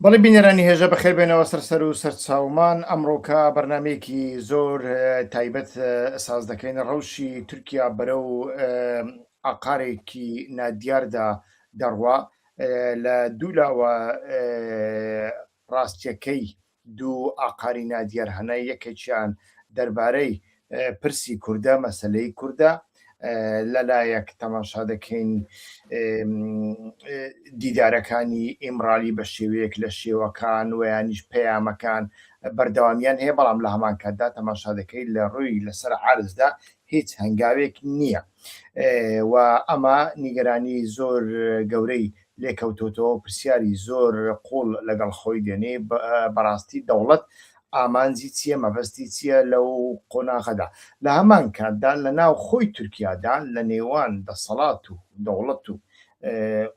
بەڵێ بینەرانی هێژە بەخێر بێنەوە سەر و سەرچاومان ئەمڕۆکە بەرنمەیەکی زۆر تایبەت ئەساس دەکەین ڕەوشی تورکیا بەرە و ئاقارێکی نادیاردا دەڕوا لە دوولاوە ڕاستیەکەی دوو ئاقاری نادیار هەنە یەکێکیان دەربارەی پرسی کووردە مەسەلەی کووردە لەلایەک تەماشا دەکەین دیدارەکانی ئیمرالی بە شێوەیەک لە شێوەکان ویانیش پەیامەکان بەردەوامیان هەیە بەڵام لە هەمان کاتدا تەماشا دەکەین لە ڕووی لەسەر عارزدا هیچ هەنگاوێک نییە و ئەمە نیگەرانی زۆر گەورەی لێکەوتۆتەوە پرسیاری زۆر قوڵ لەگەڵ خۆی دێنێ بەڕاستی دەوڵەت ئامانجی چییە مەبەستی چییە لەو قۆناغەدا لە هەمان کاتدا لە ناو خۆی تورکیادا لە نێوان دەسەڵات و دەوڵەت و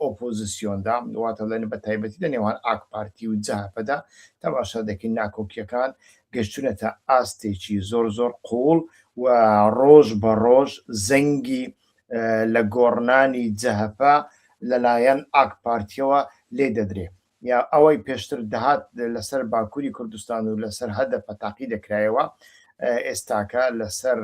ئۆپۆزیسیۆندا واتە لەنە بە تایبەتی لە نێوان ئاک پارتی و جەهەپەدا تەماشا دەکەین ناکۆکیەکان گەشتونەتە ئاستێکی زۆر زۆر قوڵ و ڕۆژ بە ڕۆژ زەنگی لە گۆڕنانی جەهەپە لەلایەن ئاک پارتیەوە لێ دەدرێ یا ئەوەی پێشتر دەهات لەسەر باکووری کوردستان و لەسەر هەدەفە تاقی دەکرایەوە ئێستاکە لەسەر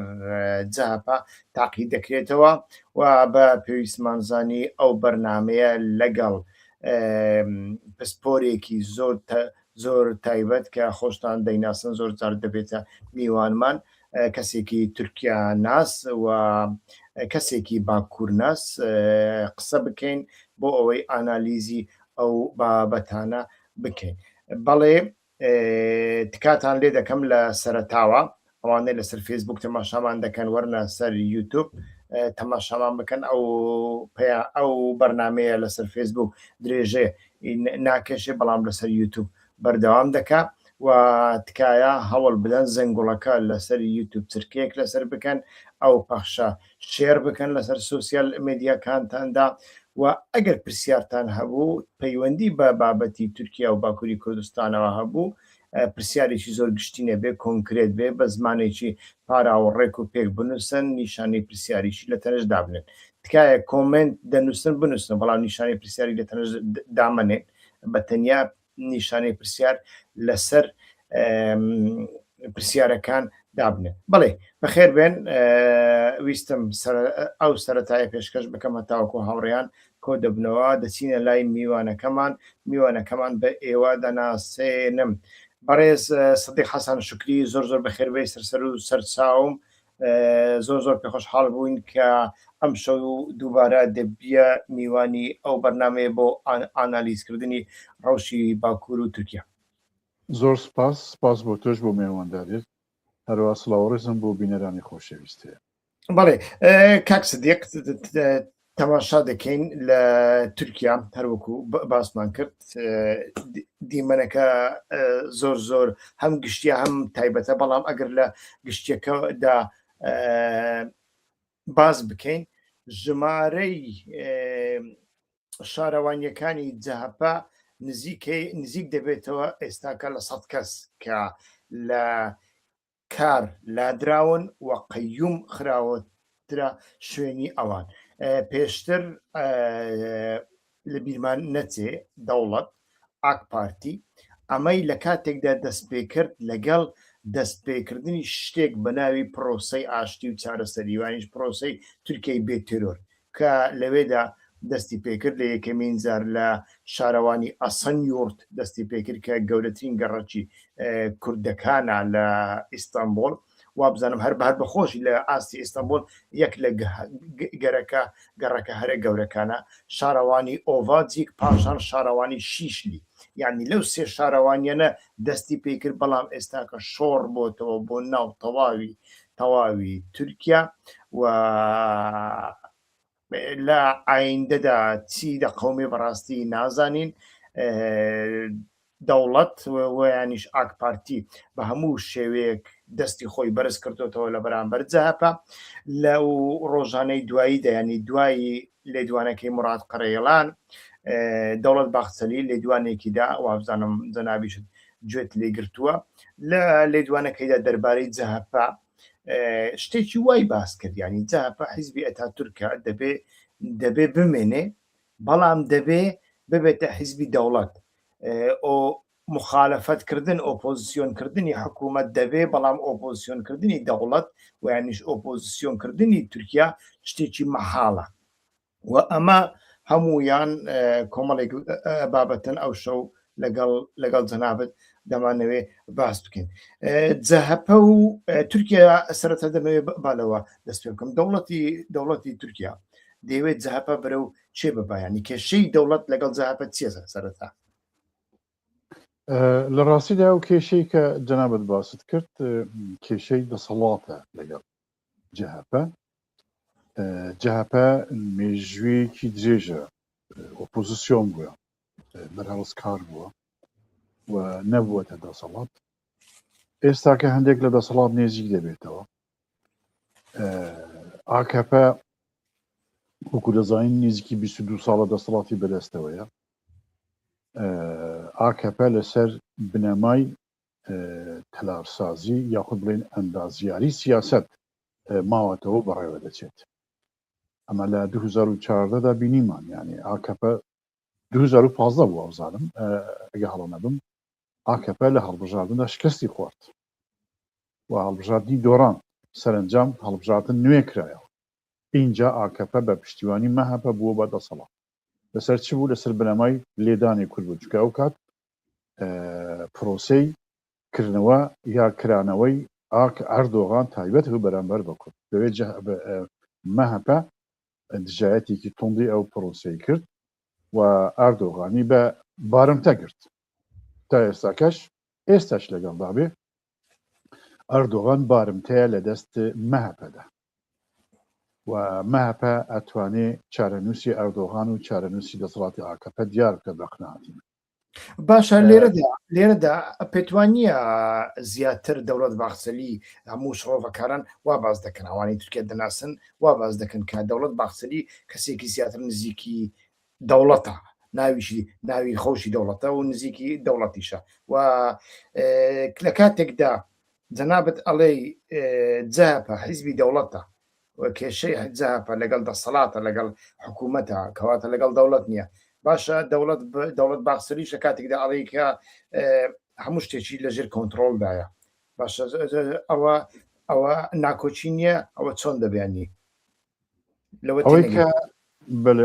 جەهەپە تاقی دەکرێتەوە و بە پێویستمانزانی ئەو بەرنمەیە لەگەڵ پسپۆرێکی زۆر تایبەت کە خۆشتان دەیناسن زۆر جار دەبێتە میوانمان کەسێکی تورکیا ناس و کەسێکی باکوور ناس قسە بکەین بۆ ئەوەی ئانالیزی ئەو بابەتانە بکەین بەڵێ تکاتان لێ دەکەم لە سەرەتاوە ئەوانەی لەسەر فیسبوک تەماشامان دەکەن وەرنە سەر یوتیوب تەماشامان بکەن ئەو بەرنمەیە لەسەر فیسبوک درێژێ ناکێشێ بەڵام لەسەر یوتیوب بەردەوام دەکا و تکایە هەوڵ بدەن زەنگوڵەکە لەسەر یوتیوب چرکەیەک لەسەر بکەن ئەو پەخشە شێر بکەن لەسەر سوسیال میدیاکانتاندا و ئەگەر پرسیارتان هەبوو پەیوەندی بە بابەتی تورکیا و باکووری کوردستانەوە هەبوو پرسیارێکی زۆر گشتینە بێ کۆنکرێت بێ بە زمانێکی پاراوەڕێک و پێک بنووسن نیشانەی پرسیاریشی لە تەنەش دابنێن تکایە کۆمنت دەنووسن بنووسن بەڵام نیشانەی پرسیاری لە تەنەش دامەنێن بە تەنیا نیشانەی پرسیار لەسەر پرسیارەکان دابنێ بڵێ بەخێر بێن ویستم ئەو سەرەتایە پێشکەش بکەم هەتاوەکو هاوڕێیان کۆ دەبنەوە دەچینە لای میوانەکەمان بە ئێوە دەناسێنم بەڕێز سەدیق حەسەن شوکری زۆر زۆر بەخێربێ سەر و سەرچاوم زۆر پێخۆشحاڵ بووین کە ئەم شەو دووبارە دەبیە میوانی ئەو بەرنامەیە بۆ ئانالیزکردنی ڕەوشی باکوور و تورکیا زۆر سپاس بۆ تۆش بۆ میێوەنداریت هەروە سڵاوەڕێزم بۆ بینەرانی خۆشەویستەیە بەڵێ کاک سەدیق تەماشا دەکەین لە تورکیا هەروەکو باسمان کرد دیمەنەکە زۆر هەم گشتیە هەم تایبەتە بەڵام ئەگەر لە گشتیەکەدا باز بکەین ژمارەی شارەوانیەکانی جەهەپە نزیک دەبێتەوە ئێستاکە لە 100 کەس کە لە کار لادراون و قەیوم خراوەترە شوێنی ئەوان پێشتر لە بیرمان نەچێ دەوڵەت ئاک پارتی ئەمەی لە کاتێکدا دەست پێ کرد لەگەڵ دەستپێکردنی شتێک بە ناوی پرۆسەی ئاشتی و چارەسەریوانیش پرۆسەی تورکیای بێتێرۆر کە لەوێدا دەستی پێکرد لە یەکەمین جار لە شارەوانی ئەسەنیورد دەستی پێکرد کە گەورەترین گەڕەکی کوردەکانە لە ئیستانبول وابزانم هەر بەخۆشی لە ئاستی ئیستانبول یەک لە گەڕەکە هەرە گەورەکانە شارەوانی ئۆڤاجیک پاشان شارەوانی شیشلی یعنی لەو سێ شارەوانیانە دەستی پێکرد بەڵام ئێستاکە شۆڕ بۆتەوە بۆ ناو تەواوی تورکیا و لە ئایندەدا چی لە قەومی بەڕاستی نازانین دەوڵەت ویانیش ئاک پارتی بە هەموو شێوەیەک دەستی خۆی بەرز کردوتەوە لە بەرامبەر جەهەپە لەو ڕۆژانەی دواییدا ینی دوایی لێدوانەکەی مراد قەرەیڵان دەوڵەت باخچەلی لێدوانێکیدا وابزانم جەنابیشت گوێت لێگرتووە لە لێدوانەکەیدا دەربارەی جەهەپە شتێکی وای باس کرد ینی جەهەپە حیزبی ئەتاتورکە دەبێ بمێنێ بەڵام دەبێ ببێتە حیزبی دەوڵەت ئۆ مخالەفەتکردن ئۆپۆزیسیۆنکردنی حکوومەت دەبێ بەڵام ئۆپۆزیسیۆنکردنی دەوڵەت و یانیش ئۆپۆزیسیۆنکردنی تورکیا شتێکی مەحاڵە و ئەمە هەموویان کۆمەڵێک بابەتن ئەو شەو لەگەڵ جەنابەت دەمانەوێ باس بکەین. جەهەپە و تورکیا سەرەتا دەمەوێت بالەوە دەست پێ بکەم. دەوڵەتی تورکیا دەیەوێت جەهەپە بەرەو چێ ببایانی کێشەی دەوڵەت لەگەڵ جەهەپە چیە سەرەتا؟ لە ڕاستیدا و کێشەی کە جەنابەت باست کرد کێشەی دەسەڵاتە لەگەڵ جەهەپە مێژوویەکی درێژە ئۆپۆزیسیۆن بووە بەرهەڵسکار بووە و نەبووەتە دەسەڵات. ئێستا کە هەندێک لە دەسەڵات نێزیک دەبێتەوە ئاکەپە وەکو دەزانین نزیکی 22 ساڵە دەسەڵاتی بەدەستەوەیە. ئاکەپە لەسەر بنەمای تەلارسازی یاخود بڵێن ئەندازیاری سیاست ماوەتەوە بەڕێوە دەچێت. ئەمە لە 2014دا بینیمان یعنی ئاکەپە 2015 بوو ئەوزانم ئەگە هەڵە نەبم ئاکەپە لە هەڵبژاردندا شکستی خوارد و هەڵبژاردنی دۆڕان سەرنجام هەڵبژاردن نوێ کرایەوە. اینجا ئاکەپە بە پشتیوانی مەهەپە بووە بە دەسەڵات. لەسەر چی بوو؟ لەسەر بنەمای لێدانی کورد بوو چکە ئەو کات پرۆسەی کردنەوە یا کرانەوەی ئەردۆغان تایبەت بوو بەرامبەر بە کورد. دەوێت مەهەپە دژایەتێکی توندی ئەو پرۆسەی کرد و ئەردۆغانی بە بارمتە گرت تا ئێستاش لەگەڵدا بێ ئەردۆغان بارمتەیە لە دەست مەهەپەدا و مەهەپە ئەتوانێ چارەنووسی ئەردۆغان و چارەنووسی دەسەڵاتی ئاکەپە دیار بکە بە قناعەتی. باشە لێرەدا پێتوانیە زیاتر دەوڵەت باخچەلی هەموو شڕۆڤەکاران وا باز دەکەن ئەوانی تورکیا دەناسن وا باز دەکەن کە دەوڵەت باخچەلی کەسێکی زیاتر نزیکی دەوڵەتە ناوی خۆشی دەوڵەتە و نزیکی دەوڵەتیشە و لە کاتێکدا جەنابەت ئەڵێ جەهەپە حیزبی دەوڵەتە کێشەی جەهەپە لەگەڵ دەسەڵاتە لەگەڵ حکوومەتە کەواتە لەگەڵ دەوڵەت نییە. باشە دەوڵەت باخچەلیشە کاتێکدا ئەڵێکە هەموو شتێکی لەژێر کۆنتترۆلدایە. باشە ئەوە ناکۆچی نییە ئەوە چۆن دەبیانی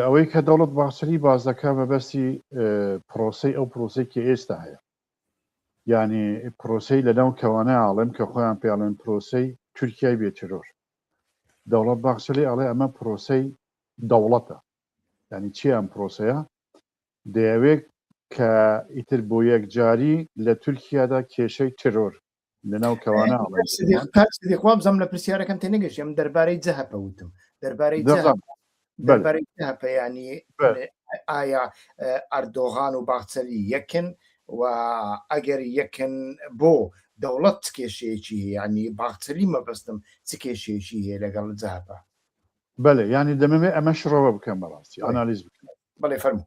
ئەوەی کە دەوڵەت باخچەلی باز دەکا بەبەستی پرۆسەی ئەو پرۆسەی کە ئێستا هەیە یعنی پرۆسەی لەناو کەوانە ئاڵێم کە خۆیان پێڵێن پرۆسەی تورکیای بێترۆر. دەوڵەت باخچەلی ئەڵێ ئەمە پرۆسەی دەوڵەتە یعنی چی ئەم پرۆسەیە دەیەوێت کە ئیتر بۆ یەکجاری لە تورکیادا کێشەی ترۆر لەناو کەوانە خوا بزەم لە پرسیارەکەم تێنەگەشت ئەم دەربارەی جەهەپە وتم دەربارەی جەهەپە ینی ئایا ئەردۆغان و باخچەلی یەکن و ئەگەر یەکن بۆ دەوڵەت کێشەیەکی ینی باخچەلی مەبەستم چ کێشەیەکی هەیە لەگەڵ جەهەپە؟ بەڵێ ینی دەمەوێت ئەمە شڕەوە بکەم بەڕاستی ئانالیز بکەم. بەڵێ فەرموو.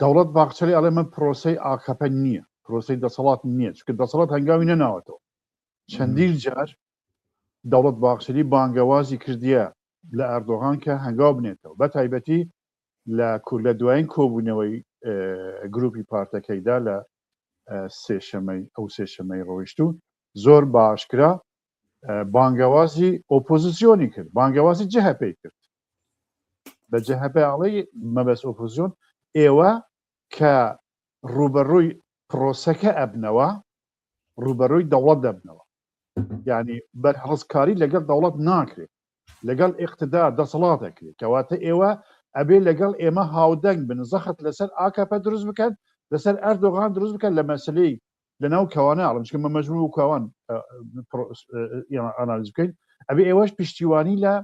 دەوڵەت باخچەلی ئەڵێ من پرۆسەی ئاکەپە نییە پرۆسەی دەسەڵات نییە چکە دەسەڵات هەنگاوی نەناوەتەوە. چەندین جار دەوڵەت باخچەلی بانگەوازی کردیە لە ئەردۆغان کە هەنگاو بنێتەوە بە تایبەتی لە دوایین کۆبوونەوەی گروپی پارتەکەیدا لە سێشەمەی ڕۆیشتوو زۆر باشکرا بانگەوازی ئۆپۆزیسیۆنی کرد بانگەوازی جەهەپەی کرد بە جەهەپە ئاڵێ مەبەست ئۆپۆزیسیۆن ئێوە کە ڕوبەڕووی پرۆسەکە ئەبنەوە ڕوبەڕووی دەوڵەت دەبنەوە یعنی بەرهەڵسکاری لەگەڵ دەوڵەت ناکرێت لەگەڵ ئیقتیدار دەسەڵاتەکرێت کەواتە ئێوە ئەبێ لەگەڵ ئێمە هاودەنگ بن زەخت لەسەر ئاکەپە دروست بکەن لەسەر ئەردۆغان دروست بکەن لە مەسلەی لەناو کەوانە ئاڵم چکە مەجموع کاوان ئانالیز بکەین ئەبێ ئێوەش پشتیوانی لە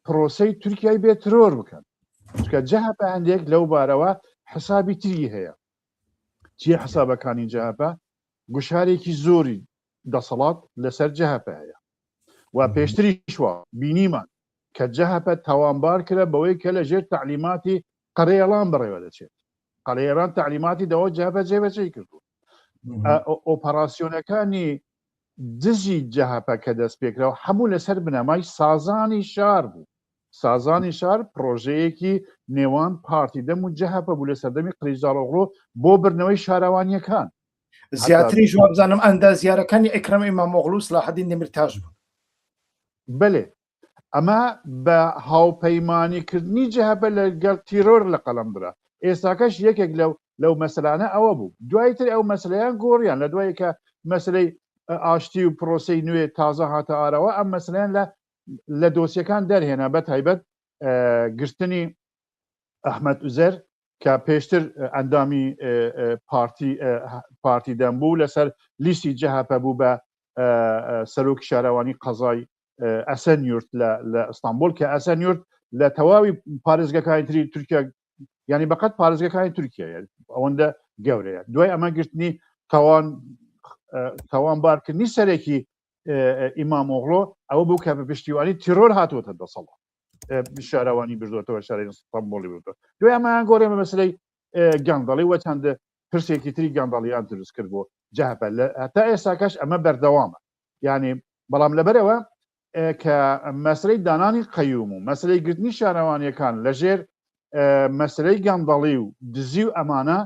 پرۆسەی تورکیای بێترۆر بکەن چکە جەهەپە هەندێک لەو بارەوە حسابی تری هەیە. چیە حسابەکانی جەهەپە؟ گوشارێکی زۆری دەسەڵات لەسەر جەهەپە هەیە و پێشتریشوە بینیمان کە جەهەپە تاوانبار کرە بەوەی کە لەژێر تعلیماتی قەرێڵان بڕێوە دەچێت قەرێڕان تعلیماتی دەوە جەهەپە جێبەجێ کردو. ئۆپەراسیۆنەکانی دزی جەهەپە کە دەست پێکراوە هەموو لەسەر بنەمای سازانی شار بوو سازانی شار پرۆژەیەکی نێوان پارتیدەم و جەهەپە بوو لە سەردەمی قلیزاڵۆغڵۆ بۆ برنەوەی شارەوانیەکان زیاتری ژواب بزانم ئەندازیارەکانی ئەکرەم ئیمامۆغڵ و سلاحەدین دەمیرتاش بوون بەێ ئەمە بە هاوپەیمانیکردنی جەهەپە لەگەڵ تیرۆر لە قەڵەم برا ئێستاکەش یەکێک لەو مەسلانە ئەوە بوو دوایتر ئەو مەسلەیان گۆڕیان لە دوای کە مەسلەی ئاشتی و پرۆسی نوێ تازە هاتە ئارەوە ئەم مەسلەیان لە دۆسیەکان دەرهێنا بە تایبەت گرتنی ئەحمەد ئوزەر کە پێشتر ئەندامی پارتیدەم بوو لەسەر لیستی جەهەپە بوو بە سەرۆکی شارەوانی قەزای ئەسەنیورد لە ئەستانبول کە ئەسەنیورد لە تەواوی پارێزگەکانی تری تورکیا ینی بەقەت پارێزگەکانی تورکیا ئەوەندە گەورەیە دوای ئەمە گرتنی تاوانبارکردنی سەرێکی ئیمامۆغڵۆ ئەوە بوو کە بە پشتیوانی تیرۆر هاتووەتە دەسەڵات شارەوانی بردوێتەوە شاری ئەستانبوڵی بردووە دوای ئەمەیان گۆڕێمە مەسلەی گەندەڵی وە چەندە پرسێکی تری گەندەڵیان دروست کرد بۆ جەهەپە هەتا ئێستاکەش ئەمە بەردەوامە یعنی بەڵام لەبەرەوە کە مەسلەی دانانی قەیوم و مەسلەی گرتنی شارەوانیەکان لەژێر مەسلەی گەندەڵی و دزی و ئەمانە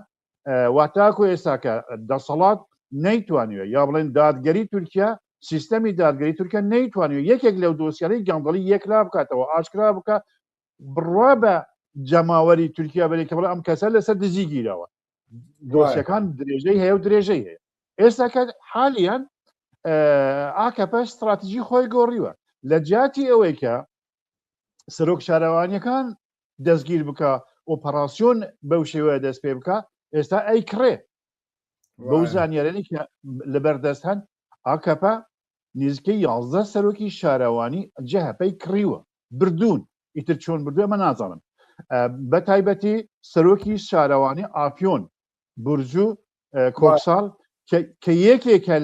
واتاکو ئێستاکە دەسەڵات نەیتوانیوە یا بڵێن دادگەری تورکیا سیستەمی دادگەری تورکیا نەیتوانیوە یەکێک لەو دۆسیانەی گەندەڵی یەکلا بکاتەوە ئاشکرا بکە بڕوا بە جەماوەری تورکیا بەرێکە بڵێ ئەم کەسە لەسەر دزی گیرەوە دۆسیەکان درێژەی هەیە و درێژەی هەیە ئێستاکە حالیان ئاکەپە ستراتیژی خۆی گۆڕیوە لە جیاتی ئەوەی کە سەرۆک شارەوانیەکان دەستگیر بکە ئۆپەراسیۆن بەو شێوەیە دەست پێ بکە ئێستا ئەیکڕێ بەو زانیارانی کە لەبەردەست هەن ئاکەپە نزیکەی 11 سەرۆکی شارەوانی جەهەپەی کڕیوە بردوون ئیتر چۆن بردووە ئەمە نازانم بە تایبەتی سەرۆکی شارەوانی ئافیۆن بورجو کۆکساڵ کە یەکێکە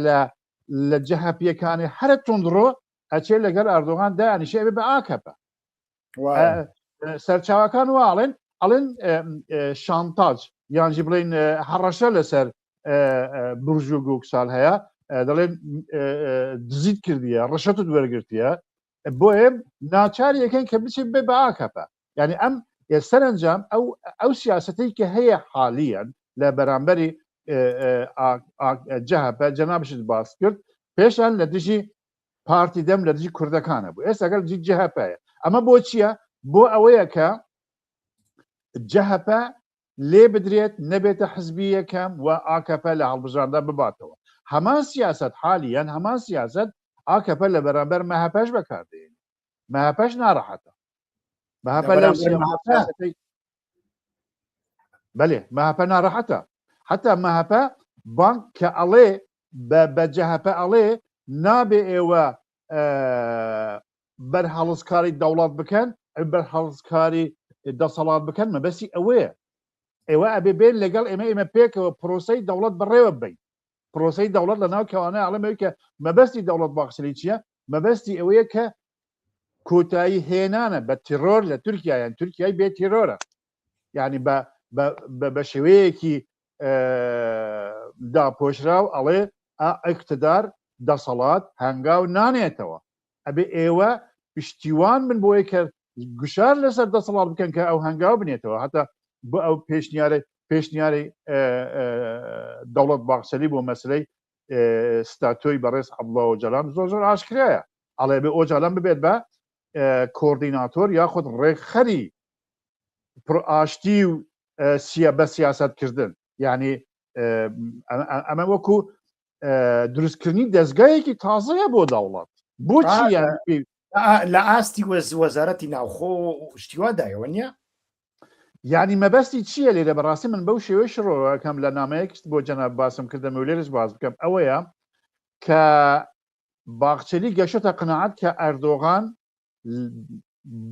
لە جەهەپیەکانی هەرە تونندڕۆ ئەچێ لەگەر ئەردۆغان دایانیشێ بێ بە ئاکەپە سەرچاوەکان واڵێن ئەڵێن شانتاج یانجی بڵێن هەڕەشە لەسەر برژ و گوکساڵ هەیە دەڵێن دزیت کردیە ڕەشەت وەرگرتیە بۆیە ناچاری یەکەن کە بچێت بێ بە ئاکەپە یعنی ئەم سەرنجام ئەو سیاسەتەی کە هەیە حالیان لە بەرامبەری جەهەپە جەنابشت باس کرد پێشان لە دژی پارتیدەم لە دژی کوردەکانە بوو ئێستا گەر دژی جەهەپەیە ئەمە بۆ چییە بۆ ئەوەیە کە جەهەپە لێ بدرێت نەبێتە حزبی یەکەم و ئاکەپە لە هەڵبژاردا بباتەوە هەمان سیاست حالیان هەمان سیاست ئاکەپە لە بەرامبەر مەهەپەش بەکاردێن مەهەپەش ناڕەحەتە مەهەپە لەو سیاستەی بەڵێ مەهەپە ناڕەحەتە حتا مەهەپە بانک کە ئەڵێ بە جەهەپە ئەڵێ نابێ ئێوە بەرهەڵسکاری دەوڵات بکەن بەرهەڵسکاری دەسەڵات بکەن مەبەستی ئەوەیە ئێوە ئەبێ بێن لەگەڵ ئێمە پێکەوە پرۆسەی دەوڵەت بەڕێوە بین پرۆسەی دەوڵەت لە ناو کەوانە ئەڵێمەوەی کە مەبەستی دەوڵەت باخشەی چییە مەبەستی ئەوەیە کە کۆتایی هێنانە بە تیرۆر لە تورکیایان تورکیای بێ تیرۆرە یعنی بە شێوەیەکی داپۆشراو ئەڵێ ئەقتدار دەسەڵات هەنگاو نانێتەوە ئەبێ ئێوە پشتیوان من بۆیە کە گوشار لەسەر دەسەڵات بکەن کە ئەو هەنگاو بنێتەوە هەتا بۆ ئەو پێشنیاری دەوڵەت باخشەلی بۆ مەسلەی ستاتۆی بەڕێز عەبدوڵڵا ئۆجەلان زۆر ئاشکرایە ئەڵێ بێ ئۆجەلان ببێت بە کۆردیناتۆر یاخود ڕێکخەری ئاشتی و بە سیاستکردن یعنی ئەمە وەکو دروستکردنی دەستگایەکی تازەیە بۆ دەوڵەت بۆچی لە ئاستی وەزارەتی ناوخۆ شتیوادایەوە نییە یعنی مەبەستی چییە لێرە بەڕاستی من بەو شێوەی شڕۆەکەم لە نامەیەکست بۆ جەناب باسم کردەمە و لێرش باز بکەم ئەوەیە کە باخچەلی گەشتە قناعەت کە ئەردۆغان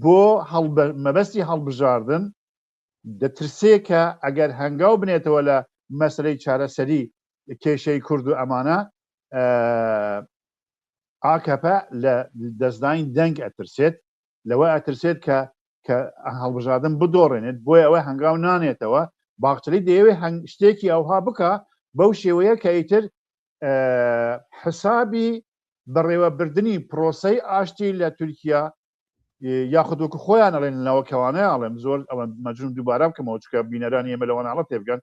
بۆ مەبەستی هەڵبژاردن دەترسێ کە ئەگەر هەنگاو بنێتەوە لە مەسلەی چارەسەری کێشەی کورد و ئەمانە ئاکەپە لە دەستدانی دەنگ ئەترسێت لەوە ئەترسێت کە هەڵبژاردن بدۆڕێنێت بۆی ئەوە هەنگاو نانێتەوە باخچەلی دەیەوێت شتێکی ئەوها بکە بەو شێوەیە کە ئیتر حسابی بەڕێوەبردننی پرۆسەی ئاشتی لە تورکیا یاخودوکو خۆیان ئەڵێن لەناوەکەوانەیە ئاڵێم زۆر ئەوە مەجون دووبارە بکەمەوە چکە بینەرانی ئێمە لەوان ئاڵە تێبگەن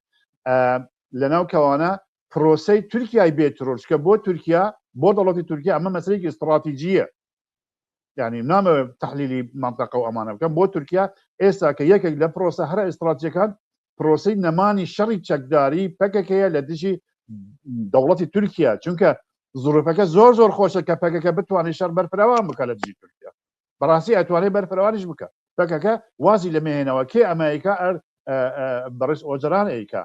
لەناو کەوانە پرۆسەی تورکیای بێترۆل چکە بۆ تورکیا بۆ دەوڵەتی تورکیا ئەمە مەسەلەیەکی استراتیژیە یعنی نامەوێت تەحلیلی مانتەقە و ئەمانە بکەم بۆ تورکیا ئێستا کە یەکێک لە پرۆسە هەرە ئستراتیژیەکان پرۆسەی نەمانی شەڕی چەکداری پەکەکەیە لە دژی دەوڵەتی تورکیا چونکە زوروفەکە زۆر زۆر خۆشە کە پەکەکە بتوانێت شەڕ بەرپەرەوان بکە لە دژی تورکیا بەڕاستی ئەتوانێت بەرپەرەوانیش بکە پەکەکە وازی لە مێهێنەوە کێ ئەمریکا بەڕێز ئۆجران ئەیکا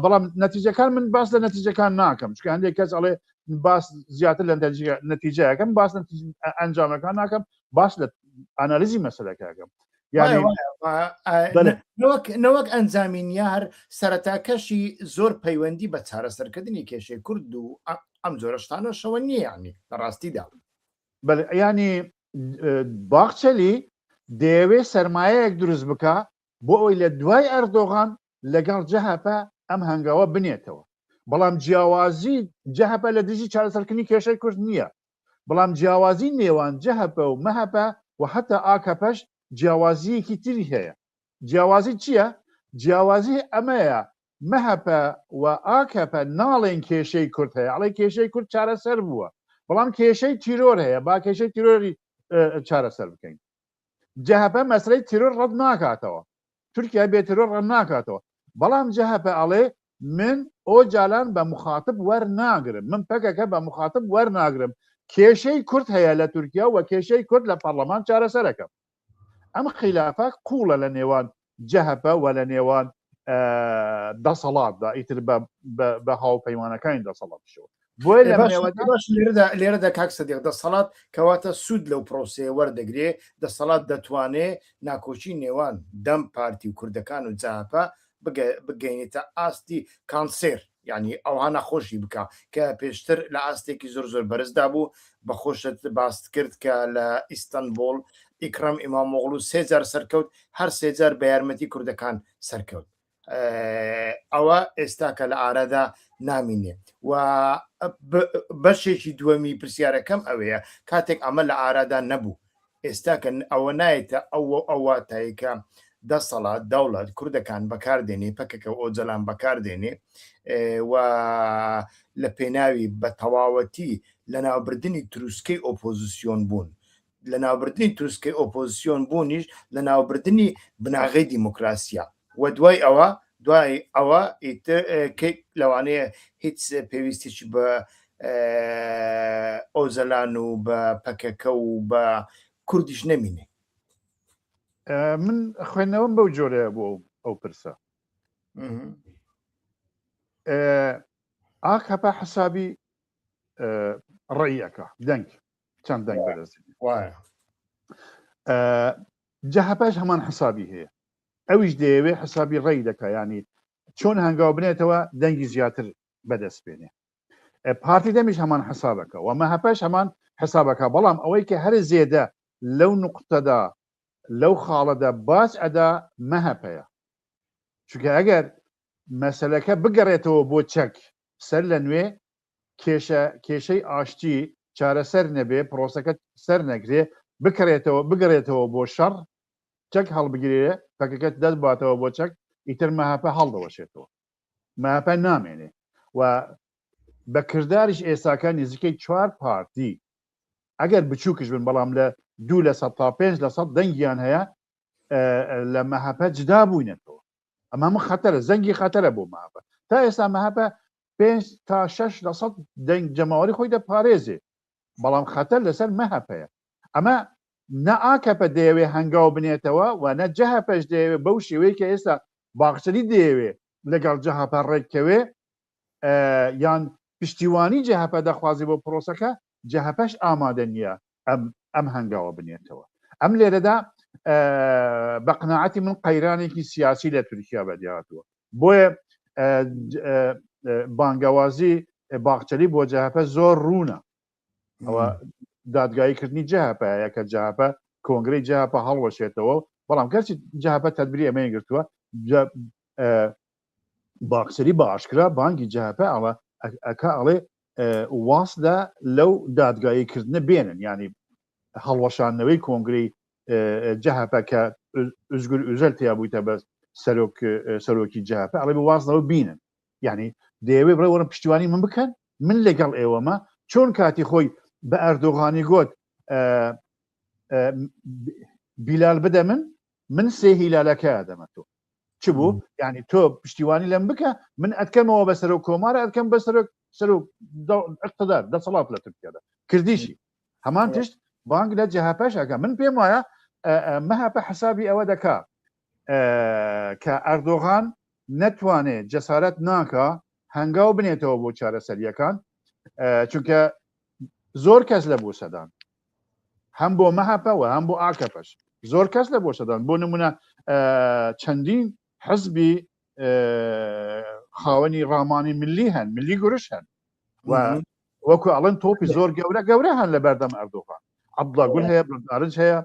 بەڵام نەتیجەکان من باس لە نەتیجەکان ناکەم چکە هەندێک کەس ئەڵێ باس زیاتر لە نەتیجەکەم باس ئەنجامەکان ناکەم باس لە ئانالیزی مەسەلەکەکەم نەوەک ئەنجامینیا هەر سەرەتاکەشی زۆر پەیوەندی بە چارەسەرکردنی کێشەی کورد و ئەم جۆرە شتانە شەوە نییە یعنی بەڕاستیدا ینی باخچەلی دەیەوێت سەرمایەیەک دروست بکە بۆ ئەوی لە دوای ئەردۆغان لەگەڵ جەهەپە ئەم هەنگاوە بنێتەوە بەڵام جیاوازی جەهەپە لە دژی چارەسەرکردنی کێشەی کورد نییە بەڵام جیاوازی نێوان جەهەپە و مەهەپە و حتا ئاکەپەش جیاوازیەکی تری هەیە جیاوازی چییە؟ جیاوازی ئەمەیە مەهەپە و ئاکەپە ناڵێن کێشەی کورد هەیە ئەڵێ کێشەی کورد چارەسەر بووە بەڵام کێشەی تیرۆر هەیە با کێشەی تیرۆری چارەسەر بکەین جەهەپە مەسلەی تیرۆر ڕەت ناکاتەوە تورکیا بێتیرۆر ڕەت ناکاتەوە بەڵام جەهەپە ئەڵێ من ئۆ جالان بە مخاتب وەرناگرم من پەکەکە بە مخاتب وەرناگرم کێشەی کورد هەیە لە تورکیا و کێشەی کورد لە پەرلەمان چارەسەرەکە ئەم خلافە قوڵە لە نێوان جەهەپە و لە نێوان دەسەڵاتدا ئیتر بە هاوپەیمانەکانی دەسەڵاتشەوە بۆیە لێرەدا کاک سەدیق دەسەڵات کەواتە سوود لەو پرۆسەیە وەردەگرێ دەسەڵات دەتوانێت ناکۆچی نێوان دەم پارتی و کوردەکان و جەهەپە بگەینێتە ئاستی کانسێر یعنی ئەوها نەخۆشی بکە کە پێشتر لە ئاستێکی زۆر زۆر بەرزدا بوو بەخۆشت باست کرد کە لە ئیستانبول ئیکرام ئیمامۆغڵو 3000 سەرکەوت هەر 3000 بە یارمەتی کوردەکان سەرکەوت ئەوە ئێستا کە لە ئارەدا نامینێ و بەشێکی دووەمی پرسیارەکەم ئەوەیە کاتێک ئەمە لە ئارادا نەبوو ئێستا کە ئەوە نایێتە ئەواتایکە دەسەڵات دەوڵەت کوردەکان بەکاردێنێ پەکەکە ئۆجەلان بەکاردێنێ و لە پێناوی بە تەواوەتی لە ناوبردننی تروسکەی ئۆپۆزیسیۆن بوون لە ناوبردننی تروسکەی ئۆپۆزیسیۆن بوونیش لە ناوبردننی بناغی دیموکراسیە و دوای ئەوە لەوانەیە هیچ پێویستێکی بە ئۆزەلان و بە پەکەکە و بە کوردیش نەمینێ من خوێندنەوەم بەو جۆرەیە بۆ ئەو پرسە ئاکەپە حسابی ڕێیەکە دەنگ چەند دەنگ بەدەست جەهەپەش هەمان حسابی هەیە ئەویش دەیەوێت حسابی ڕێی دەکە ینی چۆن هەنگاو بنێتەوە دەنگی زیاتر بەدەست بێنێ پارتی دەمیش هەمان حسابەکە و مەهەپەش هەمان حسابەکە بەڵام ئەوەی کە هەر زێدە لەو نقطەدا لەو خاڵەدا باس ئەدا مەهەپەیە چونکە ئەگەر مەسەلەکە بگەڕێتەوە بۆ چەک سەر لە نوێ کێشەی ئاشتی چارەسەر نەبێ پرۆسەکە سەر نەگرێ بگەڕێتەوە بۆ شەڕ چەک هەڵبگرێ پەکەکەت دەست باتەوە بۆ چەک ئیتر مەهەپە هەڵدەوەشێتەوە مەهەپە نامێنێ و بە کرداریش ئێستاکە نزیکەی 4 پارتی ئەگەر بچووکش بن بەڵام لە 2% تا 5% دەنگیان هەیە لە مەهەپە جدا بووینەتەوە ئەمە خەتەرە زەنگی خەتەرە بۆ مەهەپە تا ئێستا مەهەپە 5 تا 6% دەنگ جەماوەری خۆی دەپارێزێ بەڵام خەتەر لەسەر مەهەپەیە ئەمە نە ئاکەپە دەیەوێ هەنگاو بنێتەوە و نە جەهەپەش دەیەوێ بەو شێوەیە کە ئێستا باخچەری دەیەوێ لەگەڵ جەهەپە ڕێککەوێ یان پشتیوانی جەهەپە دەخوازی بۆ پرۆسەکە جەهەپەش ئامادە نییە ئەم هەنگاوە بنێتەوە ئەم لێرەدا بە قناعەتی من قەیرانێکی سیاسی لە تورکیا بەدیهاتووە بۆیە بانگەوازی باخچەری بۆ جەهەپە زۆر ڕوونە ئەوە دادگاییکردنی جەهەپەیە کە جەهەپە کۆنگرەی جەهەپە هەڵوەشێتەوە بەڵام کەسی جەهەپە تەدبیری ئەمەیە گرتووە باخچەری بە ئاشکرا بانگی جەهەپە ئەوە ئەکا ئەڵێ واسدا لەو دادگاییکردنە بێنن ینی هەڵوەشانەوەی کۆنگرەی جەهەپە کە ئوزگور ئوزەل تیا بوویتە بە سەرۆکی جەهەپە ئەڵێ بوازنەوە بینن یعنی دەیەوێ بڵێ وەرن پشتیوانی من بکەن من لەگەڵ ئێوەمە چۆن کاتی خۆی بە ئەردۆغانی گوت بیلال بدە من سێ هیلالەکە دەمە تۆ چ بوو یعنی تۆ پشتیوانی لەم بکە من ئەتکەمەوە بە سەرۆک کۆمارە ئەتکەم بە سەرۆک اقتدار دەسەڵات لە تورکیادا کردیشی هەمان تشت بانگ لە جەهەپەش ئەکە من پێم وایە مەهەپە حسابی ئەوە دەکا کە ئەردۆغان نەتوانێت جەسارەت ناکە هەنگاو بنێتەوە بۆ چارەسەریەکان چونکە زۆر کەس لە بۆ سەدان هەم بۆ مەهەپەوە هەم بۆ ئاکەپەش زۆر کەس لە بۆ سەدان بۆ نمونە چەندین حزبی خاوەنی ڕامانی ملی هەن ملی گورش هەن وەکو ئەڵێن تۆپی زۆر گەورە هەن لە بەردەم ئەردۆغان عەبدوڵڵا گول هەیە بڕندارج هەیە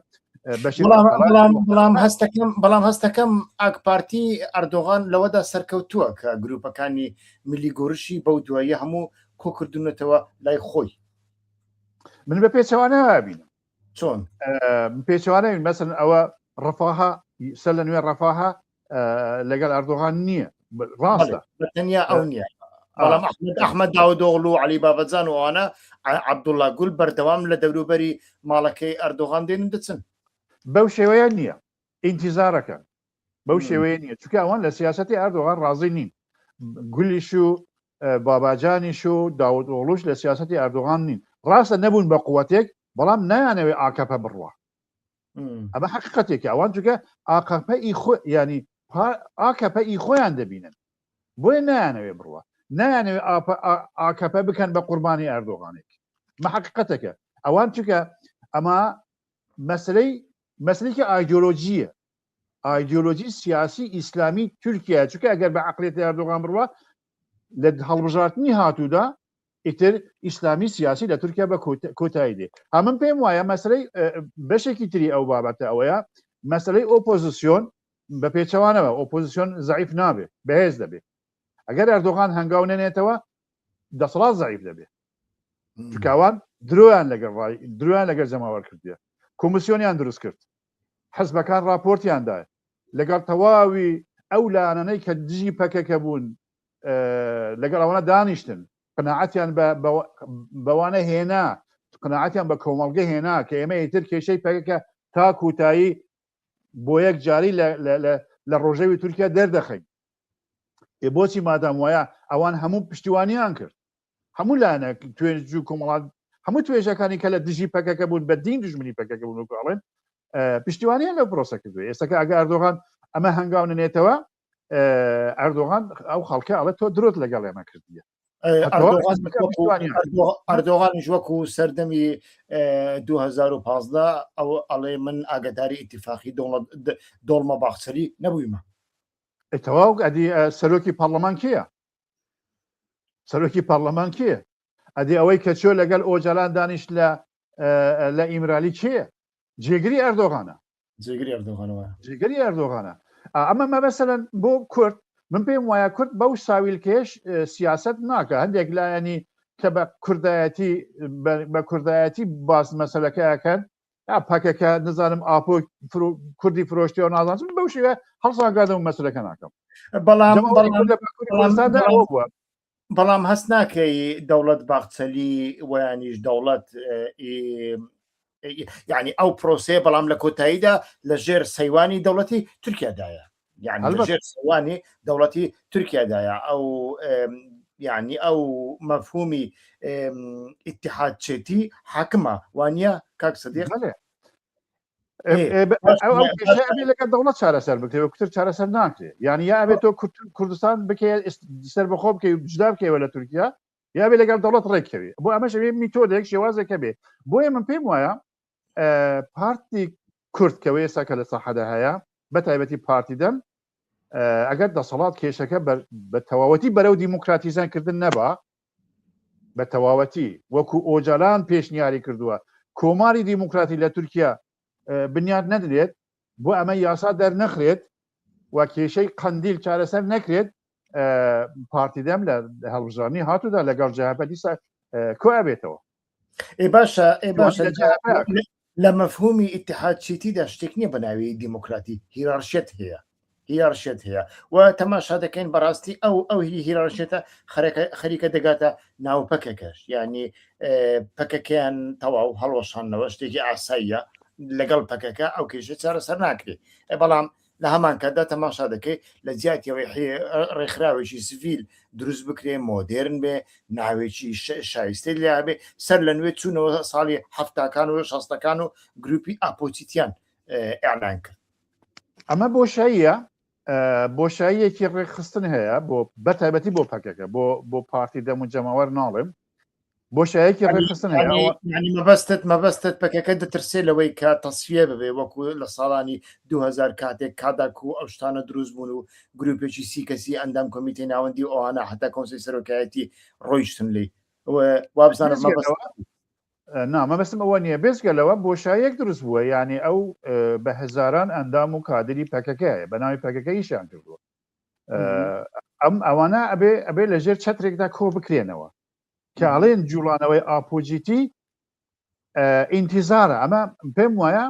بەڵام هەستەکەم ئاک پارتی ئەردۆغان لەوەدا سەرکەوتووە کە گروپەکانی ملی گۆرشی بەو دواییە هەموو کۆکردونەتەوە لای خۆی من بە پێچەوانە بینم چۆن پێچوانە مەسن ئەوە ڕەفاها سەر لە نوێ ڕەفاها لەگەڵ ئەردۆغان نییە ڕاستە تەنیا ئەو نییە بەڵام ئەحمەد داودۆغڵ و عەلی بابەجان و ئەوانە عەبدوڵڵا گول بەردەوام لە دەوروبەری ماڵەکەی ئەردۆغان دێنن دەچن بەو شێوەیە نییە ئینتیزارەکە بەو شێوەیە نییە چونکە ئەوان لە سیاسەتی ئەردۆغان ڕازی نین گولیش و باباجانیش و داودۆغڵوش لە سیاسەتی ئەردۆغان نین ڕاستە نەبوون بە قووەتێک بەڵام نایانەوێ ئاکەپە بڕوە ئەمە حقیقەتێکە ئەوان چونکە ئاکەپەی خۆ ینی ئاکەپەی خۆیان دەبینن بۆیە نایانەوێ بڕوە نایانەوێ ئاکەپە بکەن بە قوربانی ئەردۆغانێک مە حقیقەتەکە ئەوان چونکە ئەمە مەسلەیەکی ئایدۆلۆژیە ئایدۆلۆژی سیاسی ئیسلامی تورکیا چونکە ئەگەر بە عەقڵێتی ئەردۆغان بڕوە لە هەڵبژاردننی هاتوودا ئیتر ئیسلامی سیاسی لە تورکیا بە کۆتایی دێ هەمن پێم وایە مەسلەی بەشێکی تری ئەو بابەتە ئەوەیە مەسلەی ئۆپۆزیسیۆن بە پێچەوانەوە ئۆپۆزیسیۆن زەعیف نابێت بەهێز دەبێت ئەگەر ئەردۆغان هەنگاو نێنێتەوە دەسەڵات زەعیف دەبێت چکاوان درۆیان لەگەر جەماوەر کردیە کۆمیسیۆنیان دروست کرد حزبەکان راپۆرتیاندایە لەگەڵ تەواوی ئەو لایەنەی کە دژی پەکەکە بوون لەگەڵ ئەوانە دانیشتن قناعەتیان بەوانە هێنا قناعەتیان بە کۆمەڵگە هێنا کە ئێمە ئیتر کێشەی پەکەکە تا کوتایی بۆ یەک جاری لە ڕۆژەوی تورکیا دەردەخەین بۆچی مادام وایە ئەوان هەموو پشتیوانیان کرد هەموو لایەنە توێژ و کۆمەڵات هەموو توێژەکانی کە لە دژی پەکەکە بوون بە دین دژمنی پەکەکە بوون وکڵێن پشتیوانیان لە پرۆسە کردوێ ئێستاکە ئەگە ئەردۆغان ئەمە هەنگاو نێتەوە ئەردۆغان ئەو خەڵکە ئەڵێ تۆ درۆت لەگەڵ ئێمە کردیە ئەردۆغانیش وەکو سەردەمی 2015 ئەو ئەڵێ من ئاگداری ئیتیفاقی دۆڵمە باخچەری نەبوویمە تەواو ئەدی سەرۆکی پەرلەمان کێیە سەرۆکی پەرلەمان کێیە ئەدی ئەوەی کە چۆ لەگەڵ ئۆجالان دانیشت لە ئیمرالی کێیە جێگری ئەردۆغانە جێگری ئەردۆغانە ئەمە مەبەسەرەن بۆ کورد من پێم وایە کورد بەو ساویلکێش سیاست ناکە هەندێک لایەنی کە بە کوردایەتی باس مەسەلەکەیەکەن یا پەکەکە نزانم ئاپۆ کوردی فرۆشتیەوە نازانم بەو شێوە هەڵساگادەم مەسەلەکە ناکەم بەڵام هەست ناکەی دەوڵەت باخچەلی ویانیش دەوڵەت یعنی ئەو پرۆسەیە بەڵام لە کۆتاییدا لە ژێر سەیوانی دەوڵەتی تورکیادایە يعني لەژێر سەیوانی دەوڵەتی تورکیادایە ئەو يعني ئەو مەفهومی ئیتحادچێتی حاکمە وانە کاک سەدیق لەگە دەوڵەت چارەسەر بکرێ کتر چارەسەر ناکرێ یعنی یا ئەبێت تۆ کوردستان بکە سەر بەخۆ بکەی جدا بکەوە لە تورکیا یا بێ لەگەڵ دەوڵەت ڕێککەوێ بۆ ئەمەش ئەوێ میتۆدێک شێوازێکە بێ بۆیە من پێم وایە پارتی کورد کەوە ئێستا کە لە ساحەدا هەیە بە تایبەتی پارتی دەم ئەگەر دەسەڵات کێشەکە بە تەواوەتی بەرەو دیموکراتیزانکردن نەبا بە تەواوەتی وەکو ئۆجالان پێشنیاری کردووە کۆماری دیموکراتی لە تورکیا بنیاد نەدرێت بۆ ئەمە یاسا دەرنەخرێت و کێشەی قەندیل چارەسەر نەکرێت پارتی دەم لە هەڵبژارنی هاتوودا لەگەڵ جەهەپە دیسا کۆ ئەبێتەوە باشە لە مەفهومی ئیتحاد چیتیدا شتێک نییە بە ناوی دیموکراتی هیرارشێت هەیە و تەماشا دەکەین بەڕاستی ئەو هیرارشێتە خەریکە دەگاتە ناو پەکەکەش ینی پەکەکەیان تەواو هەڵۆشانەوە شتێکی ئاساییە لەگەڵ پەکەکە ئەو کێشە چارەسەر ناکرێت بەڵام لە هەمان کاتدا تەماشا دەکەی لە جیاتیەوەی ڕێکخراوێکی سڤیل دروست بکرێ مۆدرن بێ ناوێکی شایستەی لێ بێ سەر لە نوێ چوونەوە ساڵی هەفتاکان و شەستەکان و گروپی ئاپۆزیتیان ئێعلان کرد ئەمە بۆشاییەکی ڕێکخستن هەیە بۆ بەتایبەتی بۆ پەکەکە بۆ پارتی دەم و جەماوەر ناڵێم بۆشایەکی ڕێکخستن هەیە مەبەستت پەکەکە دەترسێ لەوەی کە تەسویە ببێ وەکو لە ساڵانی 2000 کاتێک کاداکو ئەو شتانە دروست بوون و گروپێکی سی کەسی ئەندام کۆمیتەی ناوەندی ئەوانە حتا کۆنسەی سەرۆکایەتی ڕۆیشتن لێ وابزانم مەبەستم ئەوە نییە بێزگەلەوە بۆشایەک دروست بووە ینی ئەو بە هزاران ئەندام و کادری پەکەکەیە بە ناوی پەکەکەیشیان کردووە ئەوانە ئەبێ لەژێر چەترێکدا کۆ بکرێنەوە کاڵێن جوڵانەوەی ئاپۆجیتی ئینتیزارە ئەمە پێم وایە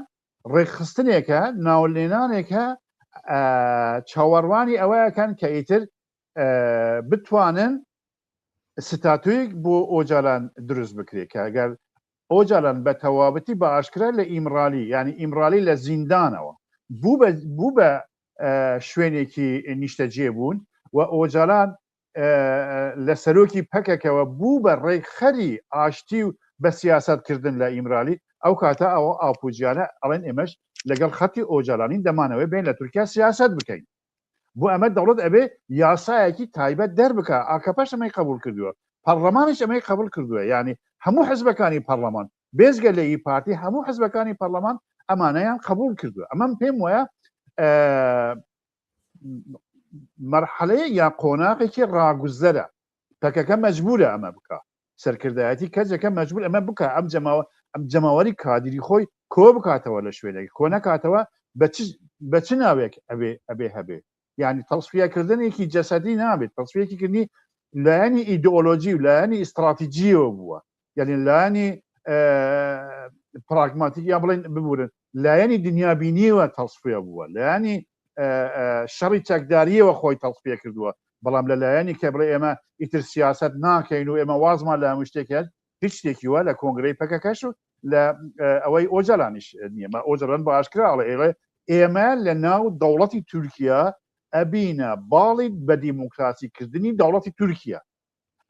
ڕێکخستنێکە ناولێنانێکە چاوەڕوانی ئەوەیەکەن کە ئیتر بتوانن ستاتویک بۆ ئۆجاران دروست بکرێت کە ئەگەر ئۆجاران بە تەواوەتی بە ئاشکرا لە ئیمرالی ینی ئیمرالی لە زیندانەوە بوو بە شوێنێکی نیشتەجێ بوون و ئۆجاران لە سەرۆکی پەکەکەوە بوو بە ڕێکخەری ئاشتی و بە سیاستکردن لە ئیمرالی ئەو کاتە ئەوە ئاپوجیانە ئەڵێن ئێمەش لەگەڵ خەتی ئۆجارانی دەمانەوەی بین لە تورکیا سیاست بکەین بۆ ئەمە دەوڵەت ئەبێ یاسایەکی تایبەت دەربکە ئاکەپەش ئەمەی قبول کردووە پەرلەمانیش ئەمەی قبول کردووە ینی هەموو حزبەکانی پەرلەمان بێزگە لە ئی پارتی هەموو حزبەکانی پەرلەمان ئەمانەیان قبول کردووە ئەمەم پێم وایە مەرحەلەیە یا قۆناغێکی ڕاگوزەرە پەکەکە مەجبورە ئەمە بکە سەرکردایەتی کەسێکە مەجبور ئەمە بکە ئەم جەماوەری کادری خۆی کۆ بکاتەوە لە شوێنێک کۆ نەکاتەوە بە چ ناوێک ئەبێ هەبێ ینی تەڵسفیەکردنێکی جەسەدی نابێت تەڵسفیەکی کردنی لایەنی ئیدئۆلۆژی و لایەنی ئیستراتیژیەوە بووە یعنی لایەنی پراگماتیک یا بڵێن ببورن لایەنی دنیابینیەوە تەڵسفیە بووە لایەنی شەڕی چەکداریەوە خۆی تەڵسفیە کردووە بەڵام لە لایەنی کە بڵێ ئێمە ئیتر سیاست ناکەین و ئێمە وازمان لە هەموو شتێکێت هیچ شتێکی وە لە کۆنگرەی پەکەکەش و لە ئەوەی ئۆجارانیش نییە مە ئۆجاران باشکراڵە ئێڵێ ئێمە لە ناو دەوڵەتی تورکیا ئەبینە باڵی بە دیموکراسیکردنی دەوڵەتی تورکیا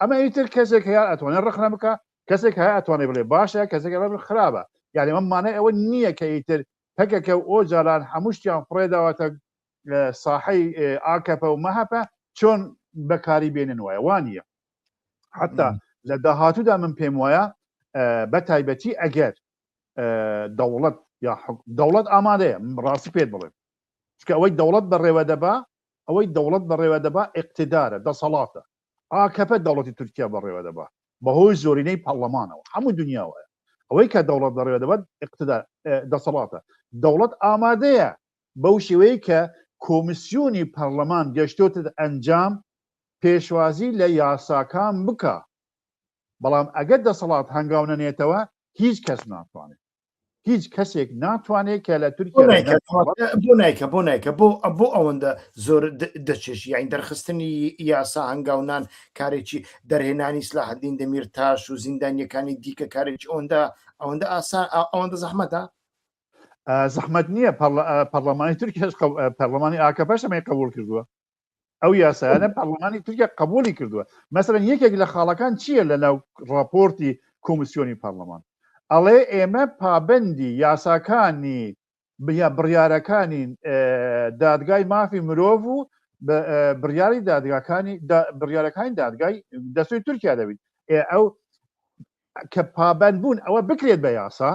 ئەمە ئیتر کەسێک هەیە ئەتوانێت ڕخنە بکە کەسێک هەیە ئەتوانێت بڵێ باشە کەسێک خراپە یعنی ئەمە مانای ئەوە نییە کە ئیتر پەکەکە و ئۆجاران هەموو شتیان فڕێداوەتە ساحەی ئاکەپە و مەهەپە چۆن بەکاری بێنن وایە وانە حتا لە داهاتوودا من پێم وایە بە تایبەتی ئەگەر دەوڵەت ئامادەیە ڕاستی پێت بڵێن چکە ئەوەی دەوڵەت بەڕێوە دەبا ئیقتیدارە دەسەڵاتە ئاکەپە دەوڵەتی تورکیا بەڕێوە دەبا بەهۆی زۆرینەی پەرلەمانەوە هەموو دنیاوەیە ئەوەی کە دەوڵەت بەڕێوە دەبات ئیقتیدار دەسەڵاتە دەوڵەت ئامادەیە بەو شێوەیە کە کۆمیسیۆنی پەرلەمان گەشتۆتە ئەنجام پێشوازی لە یاساکان بکە بەڵام ئەگەر دەسەڵات هەنگاو نەنێتەوە هیچ کەس ناتوانێت هیچ کەسێک ناتوانێت کە لە تورکیا بۆ نایکە بۆ ئەوەندە زۆر دەچێشی یاین دەرخستنی یاسا هەنگاونان کارێکی دەرهێنانی سلاحەدین دەمیرتاش و زیندانیەکانی دیکە کارێکی ئەوەندە ئاسان ئەوەندە زەحمەتە زەحمەت نییە پەرلەمانی تورکیا پەرلەمانی ئاکەپەش ئەمەی قبول کردووە ئەو یاسایانە پەرلەمانی تورکیا قبولی کردووە مەسەڵەن یەکێک لە خاڵەکان چییە لە ناو راپۆرتی کۆمیسیۆنی پەرلەمان ئەڵێ ئێمە پابەندی یاساکانی بڕیارەکانی دادگای مافی مرۆڤ و بڕیارەکانی دادگای دەستوری تورکیا دەبێت ئەو کە پابەند بوون ئەوە بکرێت بە یاسا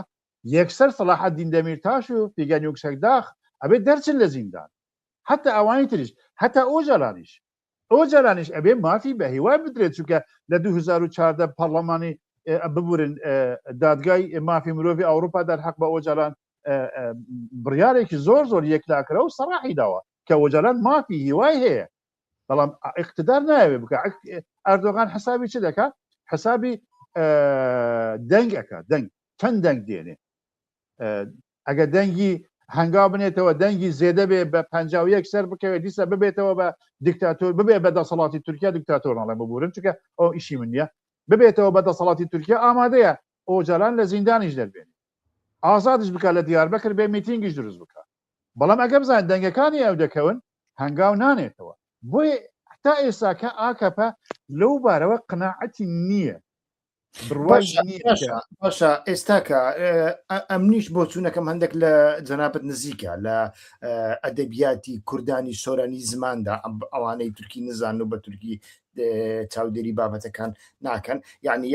یەکسەر سەلاحەدین دەمیرتاش و پیگەنی یوکسەکداخ ئەبێت دەرچن لە زیندان حتا ئەوانی تریش هەتا ئۆجارانیش ئەبێ مافی بە هیوای بدرێت چونکە لە 2014 پەرلەمانی ببورن دادگای مافی مرۆڤی ئەوروپا دەرحەق بە ئۆجاران بڕیارێکی زۆر یەکلاکرا و سەراحی داوە کە ئۆجاران مافی هیوای هەیە بەڵام ئیقتیدار ناوێ بکە ئەردۆغان حسابی چ دەکات حسابی دەنگ ئەکات دەنگ چەند دەنگ دێنێ ئەگە دەنگی هەنگا بنێتەوە دەنگی زێدە بێ بە 51 سەر بکەوێت دیسە ببێتەوە بە دیکتاتۆر ببێ بە دەسەڵاتی تورکیا دیکتاتۆر ناڵێ ببورن چونکە ئەو ئیشی من نیە ببێتەوە بە دەسەڵاتی تورکیا ئامادەیە ئۆجاران لە زیندانیش دەربێنێت ئازادش بکە لە دیاربەکر بێ میتینگیش دروست بکە بەڵام ئەگە بزانین دەنگەکانی ئەو دەکەون هەنگاو نانێتەوە بۆیە تا ئێستاکە ئاکەپە لەو بارەوە قناعەتی نییە باشە ئێستاکە ئەمنیش بۆ چوونەکەم هەندێک لە جەنابەت نزیکە لە ئەدەبیاتی کوردانی سۆرانی زماندا ئەوانەی تورکی نزان و بە تورکی چاودێری بابەتەکان ناکەن یعنی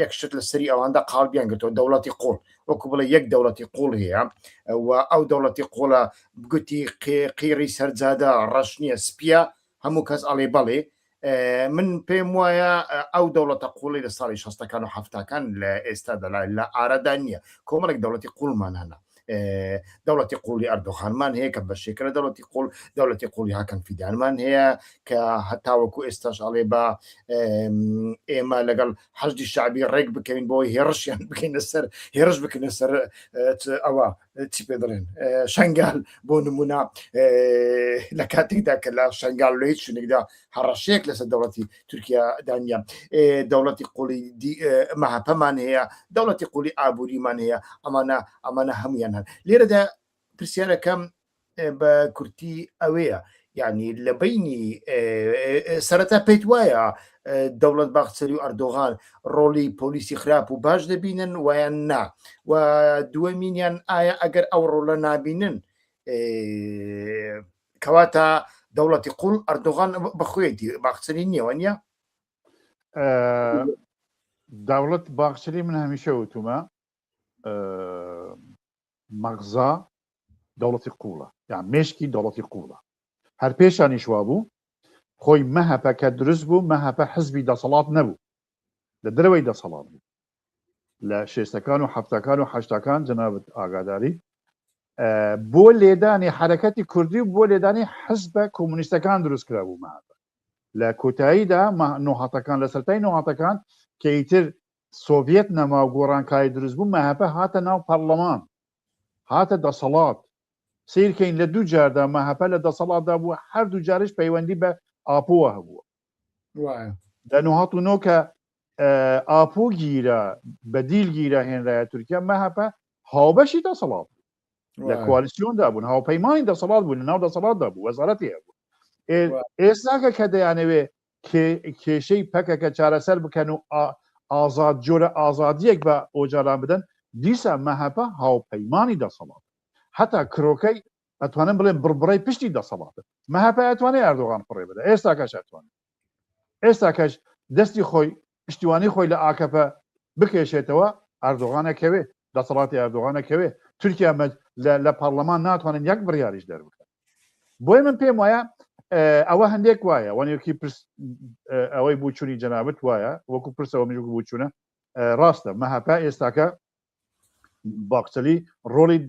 یەک شت لە سەری ئەواندا قاڵبیان گرتەوە دەوڵەتی قوڵ وەکو بڵێ یەک دەوڵەتی قوڵ هەیە و ئەو دەوڵەتی قوڵە بگوتی قیڕی سەرجادە ڕەش نییە سپیە هەموو کەس ئەڵێ بەڵێ من پێم وایە ئەو دەوڵەتە قوڵی لە ساڵی 60ەکان و 70ەکان لە ئێستادا لە ئارەدا نییە کۆمەڵێک دەوڵەتی قوڵمان هەنا دەوڵەتی قوڵی ئەردۆخانمان هەیە کە بەشێکە لە دەوڵەتی قوڵی هاکەن فیدانمان هەیە کە هەتاوەکو ئێستاش ئەڵێ بە ئێمە لەگەڵ حەشدی شعبی ڕێک بکەین بۆی هێڕشیان بکەینە سەر هێرش بکەنە سەر ئەوە چی پێ دەڵێن شنگال بۆ نمونە لە کاتێکدا کە لە شنگال لە هیچ شوێنێکدا هەڕەشەیەک لەسەر دەوڵەتی تورکیا دانیا دەوڵەتی قوڵی مەهاپەمان هەیە دەوڵەتی قوڵی ئابووریمان هەیە ئەمانە هەمویان هەن لێرەدا پرسیارەکەم بە کورتی ئەوەیە یعنی لە بینی سەرەتا پێیت وایە دەوڵەت باخچەری و ئەردۆغان ڕۆڵی پۆلیسی خراپ و باش دەبینن ویان نا و دووەمینیان ئایا ئەگەر ئەو ڕۆڵە نابینن کەواتە دەوڵەتی قوڵ ئەردۆغان بەخوێتی باخچەری نییەوە نیە دەوڵەت باخچەری من هەمیشە وتومە مەغزا دەوڵەتی قوڵە یان مێشکی دەوڵەتی قوڵە هەر پێشانی شوا بوو خۆی مەهەپە کە دروست بوو مەهەپە حزبی دەسەڵات نەبوو لە دەرەوەی دەسەڵات بوو لە شێستەکان و هەفتەکان و هەشتەکان جەنابەت ئاگاداری بۆ لێدانی حرەکەتی کوردی و بۆ لێدانی حزبە کۆمونیستەکان دروست کرا بوو مەهەپە لە کۆتاییدا نۆهاتەکان لە سەرەتای نۆهاتەکان کە ئیتر سۆڤێت نەما و گۆڕانکاری دروست بوو مەهەپە هاتە ناو پەرلەمان هاتە دەسەڵات سیرکەین لە دوو جاردا مەهەپە لە دەسەڵاتدا بووە هەردوو جارش پەیوەندی بە ئاپۆوە هەبووە لە 1990 کە ئاپۆ گیرە بەدیل گیرە هێنرایە تورکیا مەهەپە هاوبەشی دەسەڵات لە کوالیسیۆندا بوون هاوپەیمانی دەسەڵات بوون لە ناو دەسەڵاتدا بوو وەزارەتی هەبوو ئێستاکە کە دەیانەوێ کێشەی پەکەکە چارەسەر بکەن و ئازاد جۆرە ئازادیەک بە ئۆجاران بدەن دیسە مەهەپە هاوپەیمانی دەسەڵات هەتا کرۆکەی ئەتوانن بڵێن بڕبڕی پشتی دەسەڵاتە مەهەپە ئەتوانێت ئەردۆغان پڕێ بدە ئێستاکەش ئەتوانێت ئێستاکەش دەستی خۆی پشتیوانی خۆی لە ئاکەپە بکێشێتەوە ئەردۆغانەکەوێ دەسەڵاتی ئەردۆغانەکەوێ تورکیا لە پەرلەمان ناتوانن یەک بڕیاریش دەربکەن بۆی من پێم وایە ئەوە هەندێک وایە وانێکی ئەوەی بووچوونی جەنابەت وایە وەکو پرسەوە مژ بووچوونە ڕاستە مەهەپە ئێستاکە باقچەلی ڕۆڵی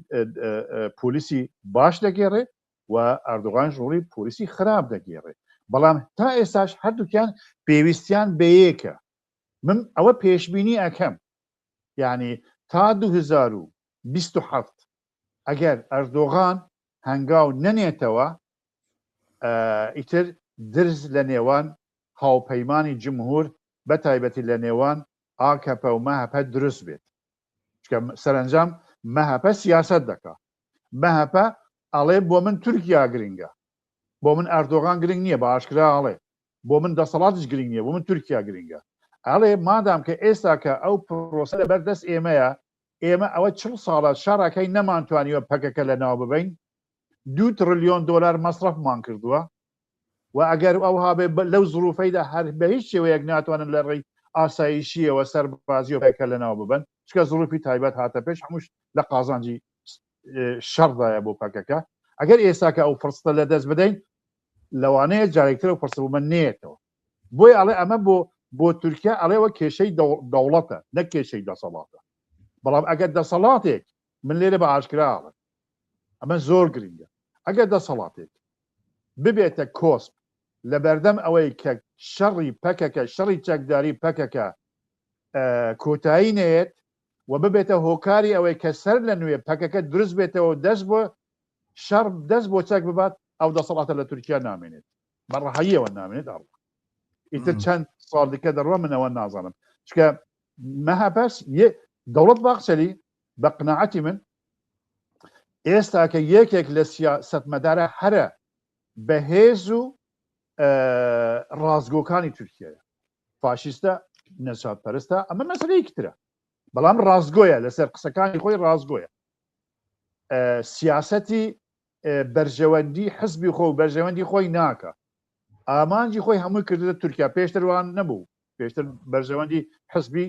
پۆلیسی باش دەگێڕێ و ئەردۆغانش ڕۆڵی پۆلیسی خراپ دەگێڕێ بەڵام تا ئێستاش هەردووکیان پێویستیان بەیەکە من ئەوە پێشبینی ئەەکەم یعنی تا 2027 ئەگەر ئەردۆغان هەنگاو نەنێتەوە ئیتر درز لە نێوان هاوپەیمانی جمهور بە تایبەتی لە نێوان ئاکەپە و مەهەپە دروست بێت چکە سەرنجام مەهەپە سیاست دەکات مەهەپە ئەڵێ بۆ من تورکیا گرنگە بۆ من ئەردۆغان گرنگ نییە بە ئاشکرا ئەڵێ بۆ من دەسەڵاتش گرنگ نییە بۆ من تورکیا گرنگە ئەڵێ مادام کە ئێستا کە ئەو پرۆسە لەبەر دەست ئێمەیە ئێمە ئەوە 40 ساڵە شەڕەکەی نەمانتوانیوە پەکەکە لە ناو ببین 2 تریلیۆن دۆلار مەصرفمان کردووە و ئەگەر ئەو هابێ لەو زروفەیدا هەر بە هیچ شێوەیەک ناتوانن لە ڕێی ئاسایشیەوە سەربازی و پێکە لە ناو ببن چکە زروفی تایبەت هاتە پێش هەمووش لە قازانجی شەڕدایە بۆ پەکەکە ئەگەر ئێستا کە ئەو فرستە لە دەست بدەین لەوانەیە جارێکتر و فرسەبوومە نێتەوە بۆی ئەڵێ ئەمە بۆ تورکیا ئەڵێەوە کێشەی دەوڵەتە نەک کێشەی دەسەڵاتە بەڵام ئەگەر دەسەڵاتێک من لێرە بە ئاشکراوە ئەمە زۆر گرنگە ئەگەر دەسەڵاتێک ببێتە کۆسپ لە بەردەم ئەوەی کە شەڕی پەکەکە شەڕی چەکداری پەکەکە کۆتایی نێت و ببێتە هۆکاری ئەوەی کە سەر لە نوێ پەکەکە دروست بێتەوە دەست بۆ شەڕ دەست بۆ چەک ببات ئەو دەسەڵاتە لە تورکیا نامێنێت بەڕەحەییەوە نامێنێت ئەڕ ئیتر چەند ساڵ دیکە دەڕوە منەوە نازانم چکە مەهابەس دەوڵەت باخچەری بە قناعەتی من ئێستا کە یەکێک لە سیاسەتمەدارە هەرە بەهێز و ڕازگۆکانی تورکیایە فاشیستە نەجاتپەرستە ئەمە مەسەلەیەکی ترە بەڵام ڕازگۆیە لەسەر قسەکانی خۆی ڕازگۆیە سیاسەتی بەرژەوەندی حزبی خۆ و بەرژەوەندی خۆی ناکە ئامانجی خۆی هەمووی کردە تورکیا پێشتروان نەبوو پێشتر بەرژەوەندی حزبی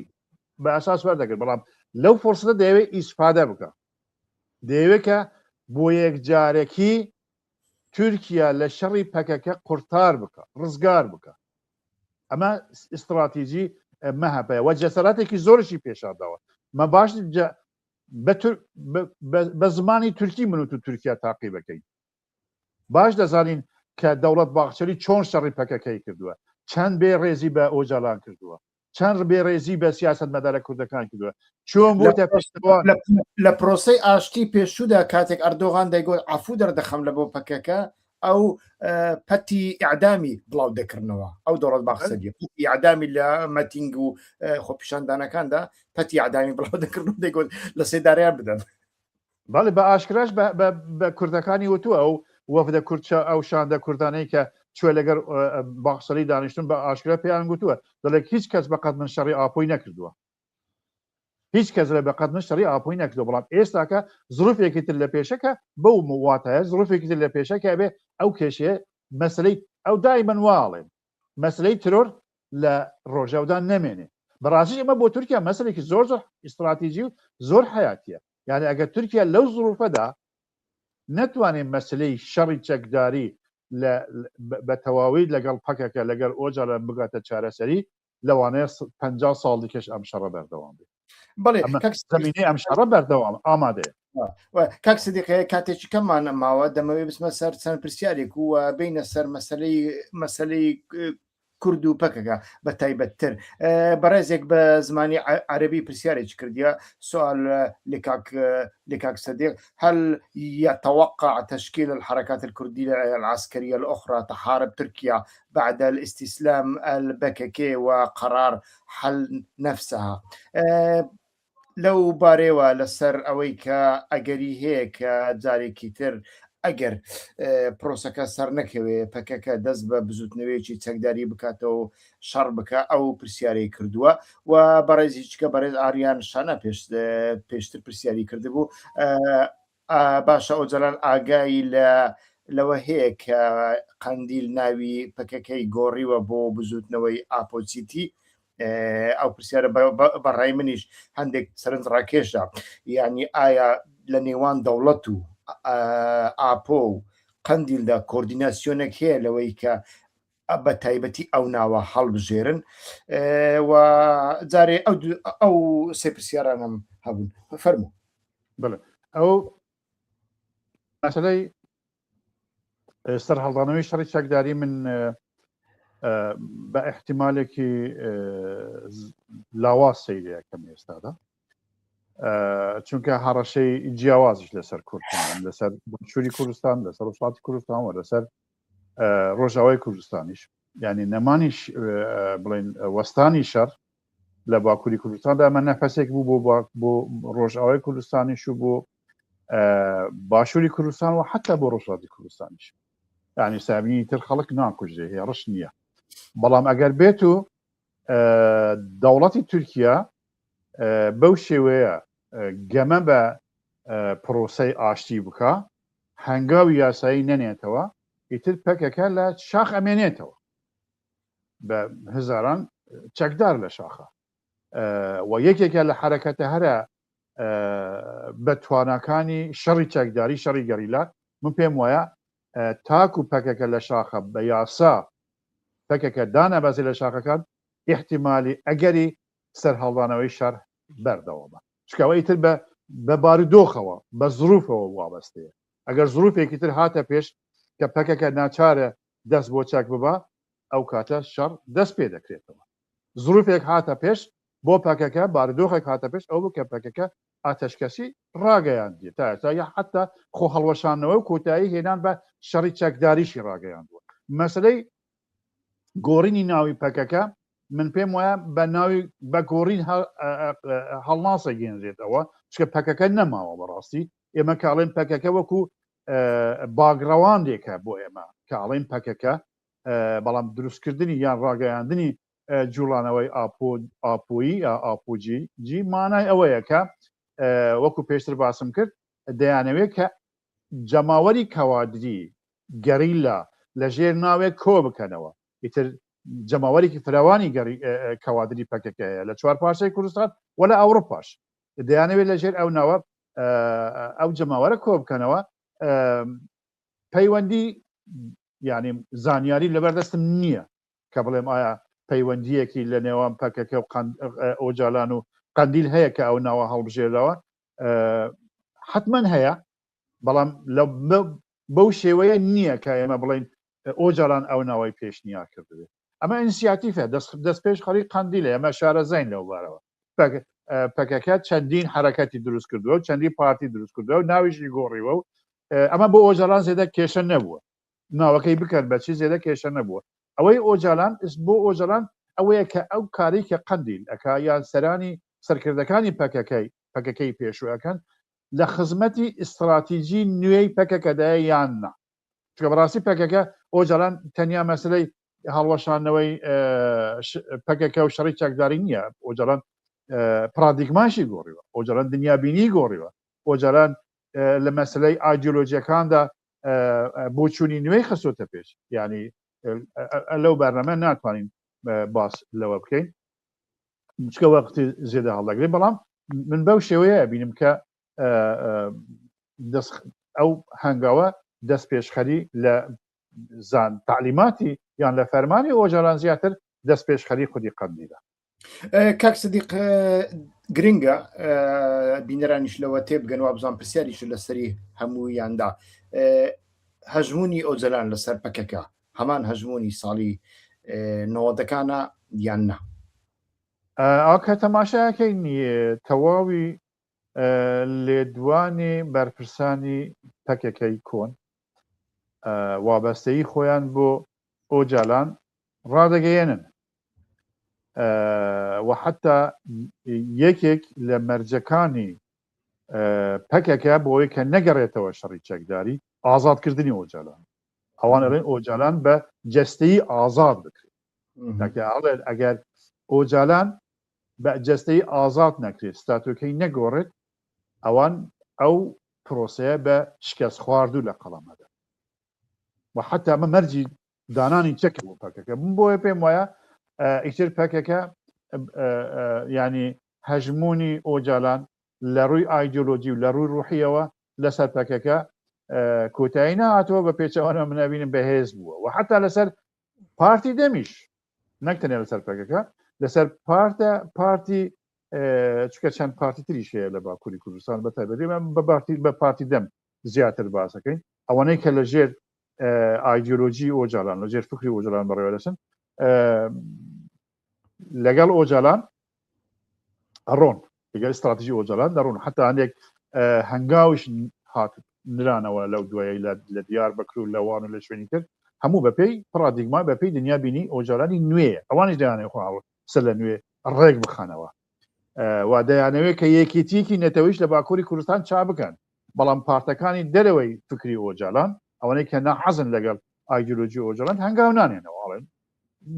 بە ئاساس وەردەگرت بەڵام لەو فۆرسەتە دەیەوێت ئیسفادە بکە دەیەوێت کە بۆ یەکجارێکی تورکیا لە شەڕی پەکەکە قورتار بکە ڕزگار بکە ئەمە استراتیژی مەهەبەیە و جەسەراتێکی زۆرشی پێشاداوە مە باش بە زمانی تورکی من و تورکیا تاقی بکەین باش دەزانین کە دەوڵەت باخچەری چۆن شەڕی پەکەکەی کردووە چەند بێ ڕێزی بە ئۆجاڵان کردووە چەند بێ ڕێزی بە سیاسەتمەدارە کوردەکان کردووە چۆن بۆتە پشتوان لە پرۆسەی ئاشتی پێشوودا کاتێک ئەردۆغان دەیگوت عەفوو دەردەخەم لە بۆ پەکەکە ئەو پەتی ئیعدامی بڵاو دەکردنەوە ئەو دەوڵەت باخچەری ئیعدامی لە مەتینگ و خۆپیشاندانەکاندا پەتی ئیعدامی بڵاو دەکردن دەیگوت لە سێداریان بدەن بەڵێ بە ئاشکراش بە کوردەکانی وتووە ئەو وەفدە کورچە ئەو شاندە کوردانەی کە کوێ لەگەر باخچەری دانیشتون بە ئاشکرا پێیان گوتووە دەڵێک هیچ کەس بەقەت من شەڕی ئاپۆی نەکردووە هیچ کەس لە بەقەت من شەڕی ئاپۆی نەکردووە بەڵام ئێستاکە زروفێکی تر لە پێشەکە بەو مواتایە زروفێکی تر لە پێشەکە بێ ئەو کێشەیە مەسلەی ئەو دایمەن واڵێن مەسلەی ترۆر لە ڕۆژەودا نەمێنێ بەڕاستی ئەمە بۆ تورکیا مەسلێکی زۆر زۆر ئیستراتیژی و زۆر حیاتیە یعنی ئەگەر تورکیا لەو زروفەدا نەتوانێت مەسلەی شەڕی چەکداری بە تەواوی لەگەڵ پەکەکە لەگەر ئۆجاڵە بگاتە چارەسەری لەوانەیە 50 ساڵ دیکەش ئەم شەڕە بەردەوام بێت بەڵێ زمینەی ئەم شەڕە بەردەوام ئامادەیە کاک سیدیقەیە کاتێکی کەممان ماوە دەمەوێت بچمە سەر چەند پرسیارێک و بینە سەر مەسەلەی کورد و پەکەکە بە تایبەتتر بەڕێزێک بە زمانی عربی پرسیارێکی کردیە سوال لكاك صديق هل يتوقع تشكيل الحركات الكردية العسكرية الأخرى تحارب تركيا بعد الاستسلام البككي وقرار حل نفسها لو باريوة لسر أويكا أجري هيك جاري كتير ئەگەر پرۆسەکە سەر نەکەوێ پەکەکە دەست بە بزوتنەوەیەکی چەکداری بکاتەوە شەڕ بکە ئەو پرسیارەی کردووە و بەڕێزیچکە بەڕێز ئاریان شانە پێشتر پرسیاری کردبوو باشە ئۆجەلان ئاگایی لەوە هەیە کە قەندیل ناوی پەکەکەی گۆڕیوە بۆ بزوتنەوەی ئاپۆچیتی ئەو پرسیارە بەڕای منیش هەندێک سەرنج ڕاکێشە یعنی ئایا لە نێوان دەوڵەت و ئاپۆ و قەندیلدا کۆردیناسیۆنێک هەیە لەوەی کە بە تایبەتی ئەو ناوە هەڵبژێرن و جارێ ئەو سێ پرسیارانم هەبوون فەرموو بڵێ ئەو مەسەلەی سەر هەڵدانەوەی شەڕی چەکداری من بە احتیمالێکی لاواز سەیرەیە کەم ئێستادا چونکە هەڕەشەی جیاوازش لەسەر کوردستان لەسەر شووری کوردستان لەسەر وڵاتی کوردستان و لەسەر ڕۆژاوای کوردستانیش یعنی نەمانیش بڵێن وەستانی شەڕ لە باکووری کوردستاندا ئەمە نەفەسێک بوو بۆ ڕۆژاوای کوردستانیش و بۆ باشووری کوردستان و حتا بۆ ڕۆژاتی کوردستانیش یعنی سامینی تر خەڵک ناکوژێ هێڕش نییە بەڵام ئەگەر بێت و دەوڵەتی تورکیا بەو شێوەیە گەمە بە پرۆسەی ئاشتی بکە هەنگاوی یاسایی نەنێتەوە ئیتر پەکەکە لە شاخ ئەمێنێتەوە بە هزاران چەکدار لە شاخە و یەکێکە لە حرەکەتە هەرە بە توانەکانی شەڕی چەکداری شەڕی گەریلا من پێم وایە تاکو پەکەکە لە شاخە بە یاسا پەکەکە دانەبەزی لە شاخەکان احتیمالی ئەگەری سەر هەڵدانەوەی شەڕ بەردەوەمە چکەوە ئیتر بە بارودۆخەوە بە زروفەوە وابەستەیە ئەگەر زروفێکی تر هاتە پێش کە پەکەکە ناچارە دەست بۆ چەک ببە ئەو کاتە شەڕ دەست پێ دەکرێتەوە زروفێک هاتە پێش بۆ پەکەکە بارودۆخێک هاتە پێش ئەو کە پەکەکە ئاتەشکەسی ڕاگەیاندی تا یا حتا خۆ هەڵوەشانەوە و کۆتایی هێنان بە شەڕی چەکداریشی ڕاگەیاندووە مەسلەی گۆڕینی ناوی پەکەکە من پێم وایە بە ناوی بە گۆڕین هەڵناسە گەێنرێتەوە چکە پەکەکە نەماوە بەڕاستی ئێمە کاڵێن پەکەکە وەکو باگڕەوانێکە بۆ ئێمە کاڵێن پەکەکە بەڵام دروستکردنی یان ڕاگەیاندنی جوڵانەوەی ئاپۆیی ئاپۆجی مانای ئەوەیە کە وەکو پێشتر باسم کرد دەیانەوێت کە جەماوەری کەوادری گەریلا لە ژێر ناوێک کۆ بکەنەوە ئیتر جەماوەرێکی فراوانی کەوادری پەکەکە هەیە لە چوار پارچەی کوردستان وە لە ئەوڕۆپاش دەیانەوێت لە ژێر ئەو ناوە ئەو جەماوەرە کۆ بکەنەوە پەیوەندی ینی زانیاری لەبەردەستم نییە کە بڵێم ئایا پەیوەندیەکی لە نێوان پەکەکە و ئۆجالان و قەندیل هەیە کە ئەو ناوە هەڵبژێرەوە حتمما هەیە بەڵام بەو شێوەیە نییە کە ئێمە بڵین ئۆجاران ئەو ناوەی پێشنیا کردبێت ئەمە ئینسیاتیفە دەست پێش خەڵی قەندیلە ئەمە شارە زەین لەو بارەوە پەکەکە چەندین حرەکەتی دروست کردووە و چەندی پارتی دروست کردووە و ناویشی گۆڕیوە و ئەمە بۆ ئۆجاران زێدە کێشە نەبووە ناوەکەی بکەن بەچی زێدە کێشە نەبووە ئەوەی ئۆجالان بۆ ئۆجاران ئەوەیە کە ئەو کاری کە قەندیل ئەکا یان سەرانی سەرکردەکانی پەکەکەی پێشوەکەن لە خزمەتی استراتیژی نوێی پەکەکەدایە یان نا چکە بەڕاستی پەکەکە ئۆجاران تەنیا مەسلەی هەڵوەشانەوەی پەکەکە و شەڕی چەکداری نییە ئۆجاران پرادیگماشی گۆڕیوە ئۆجاران دنیابینی گۆڕیوە ئۆجاران لە مەسلەی ئایدیۆلۆژیەکاندا بۆچوونی نوێی خستۆتە پێش ینی لەو بەرنامە ناتوانین باس لەوە بکەین چکە وەقتی زێدە هەڵدەگرێت بەڵام من بەو شێوەیە بینم کە ئەو هەنگاوە دەست پێشخەری لە زان تعلیماتی یان لە فەرمانی ئۆجاران زیاتر دەست پێشخەری خودی قەندیلە کاک سدیق گرنگە بینەرانیش لەوە تێبگەن و بزان پرسیاریش لەسەری هەموویاندا هەژمونی ئۆجەلان لەسەر پەکەکە هەمان هەژمونی ساڵی 90ەکانە یان نا ئاکە تەماشایەکەی نییە تەواوی لێدوانی بەرپرسانی پەکەکەی کۆن وابەستەیی خۆیان بۆ ئۆجالان ڕادەگەیەنن و حتا یەکێک لە مەرجەکانی پەکەکە بۆی کە نەگەڕێتەوە شەڕی چەکداری ئازادکردنی ئۆجالان ئەوان ئەڵێن ئۆجالان بە جەستەیی ئازاد بکرێت ئەگەر ئۆجالان بە جەستەی ئازاد نەکرێت ستاتۆکەی نەگۆڕێت ئەوان ئەو پرۆسەیە بە شکست خواردوو لە قەڵەمەدا و حتا ئەمە مەرجی دانانی چەکە بۆ پەکەکە بۆیە پێم وایە ئیتر پەکەکە ینی هەژمونی ئۆجالان لە ڕووی ئایدیۆلۆجی و لە ڕووی ڕوحیەوە لەسەر پەکەکە کۆتایی نهاتەوە بە پێچەوانە منەبینم بەهێز بووە و حتا لەسەر پارتی دەمیش نەکتەنێ لەسەر پەکەکە لەسەر پارتی چکە چەند پارتی تریش هەیە لە باکووری کوردستان بە تایبەتی بە پارتی دەم زیاتر باسەکەین ئەوانەی کە لە ژێر ئایدیۆلۆژی ئۆجالان لە ژێر فکری ئۆجالان بەڕێوە دەچن لەگەڵ ئۆجالان ئەڕۆن لەگەڵ استراتیژی ئۆجالان دەڕۆن حتا هەندێک هەنگاویش هات نرانەوە لەو دوایە لە دیار بەکر و لەوان و لە شوێنی کرد هەموو بەپێی پرادیگما بەپێی دنیابینی ئۆجالانی نوێیە ئەوانش دەیانێ خۆ سەر لە نوێ ڕێک بخەنەوە وا دەیانەوێت کە یەکێتیەکی نەتەوەیش لە باکووری کوردستان چا بکەن بەڵام پارتەکانی دەرەوەی فکری ئۆجالان ئەوانەی کە ناحەزن لەگەڵ ئایدیۆلۆژی ئۆجالان هەنگاو نانێنەوەڵێن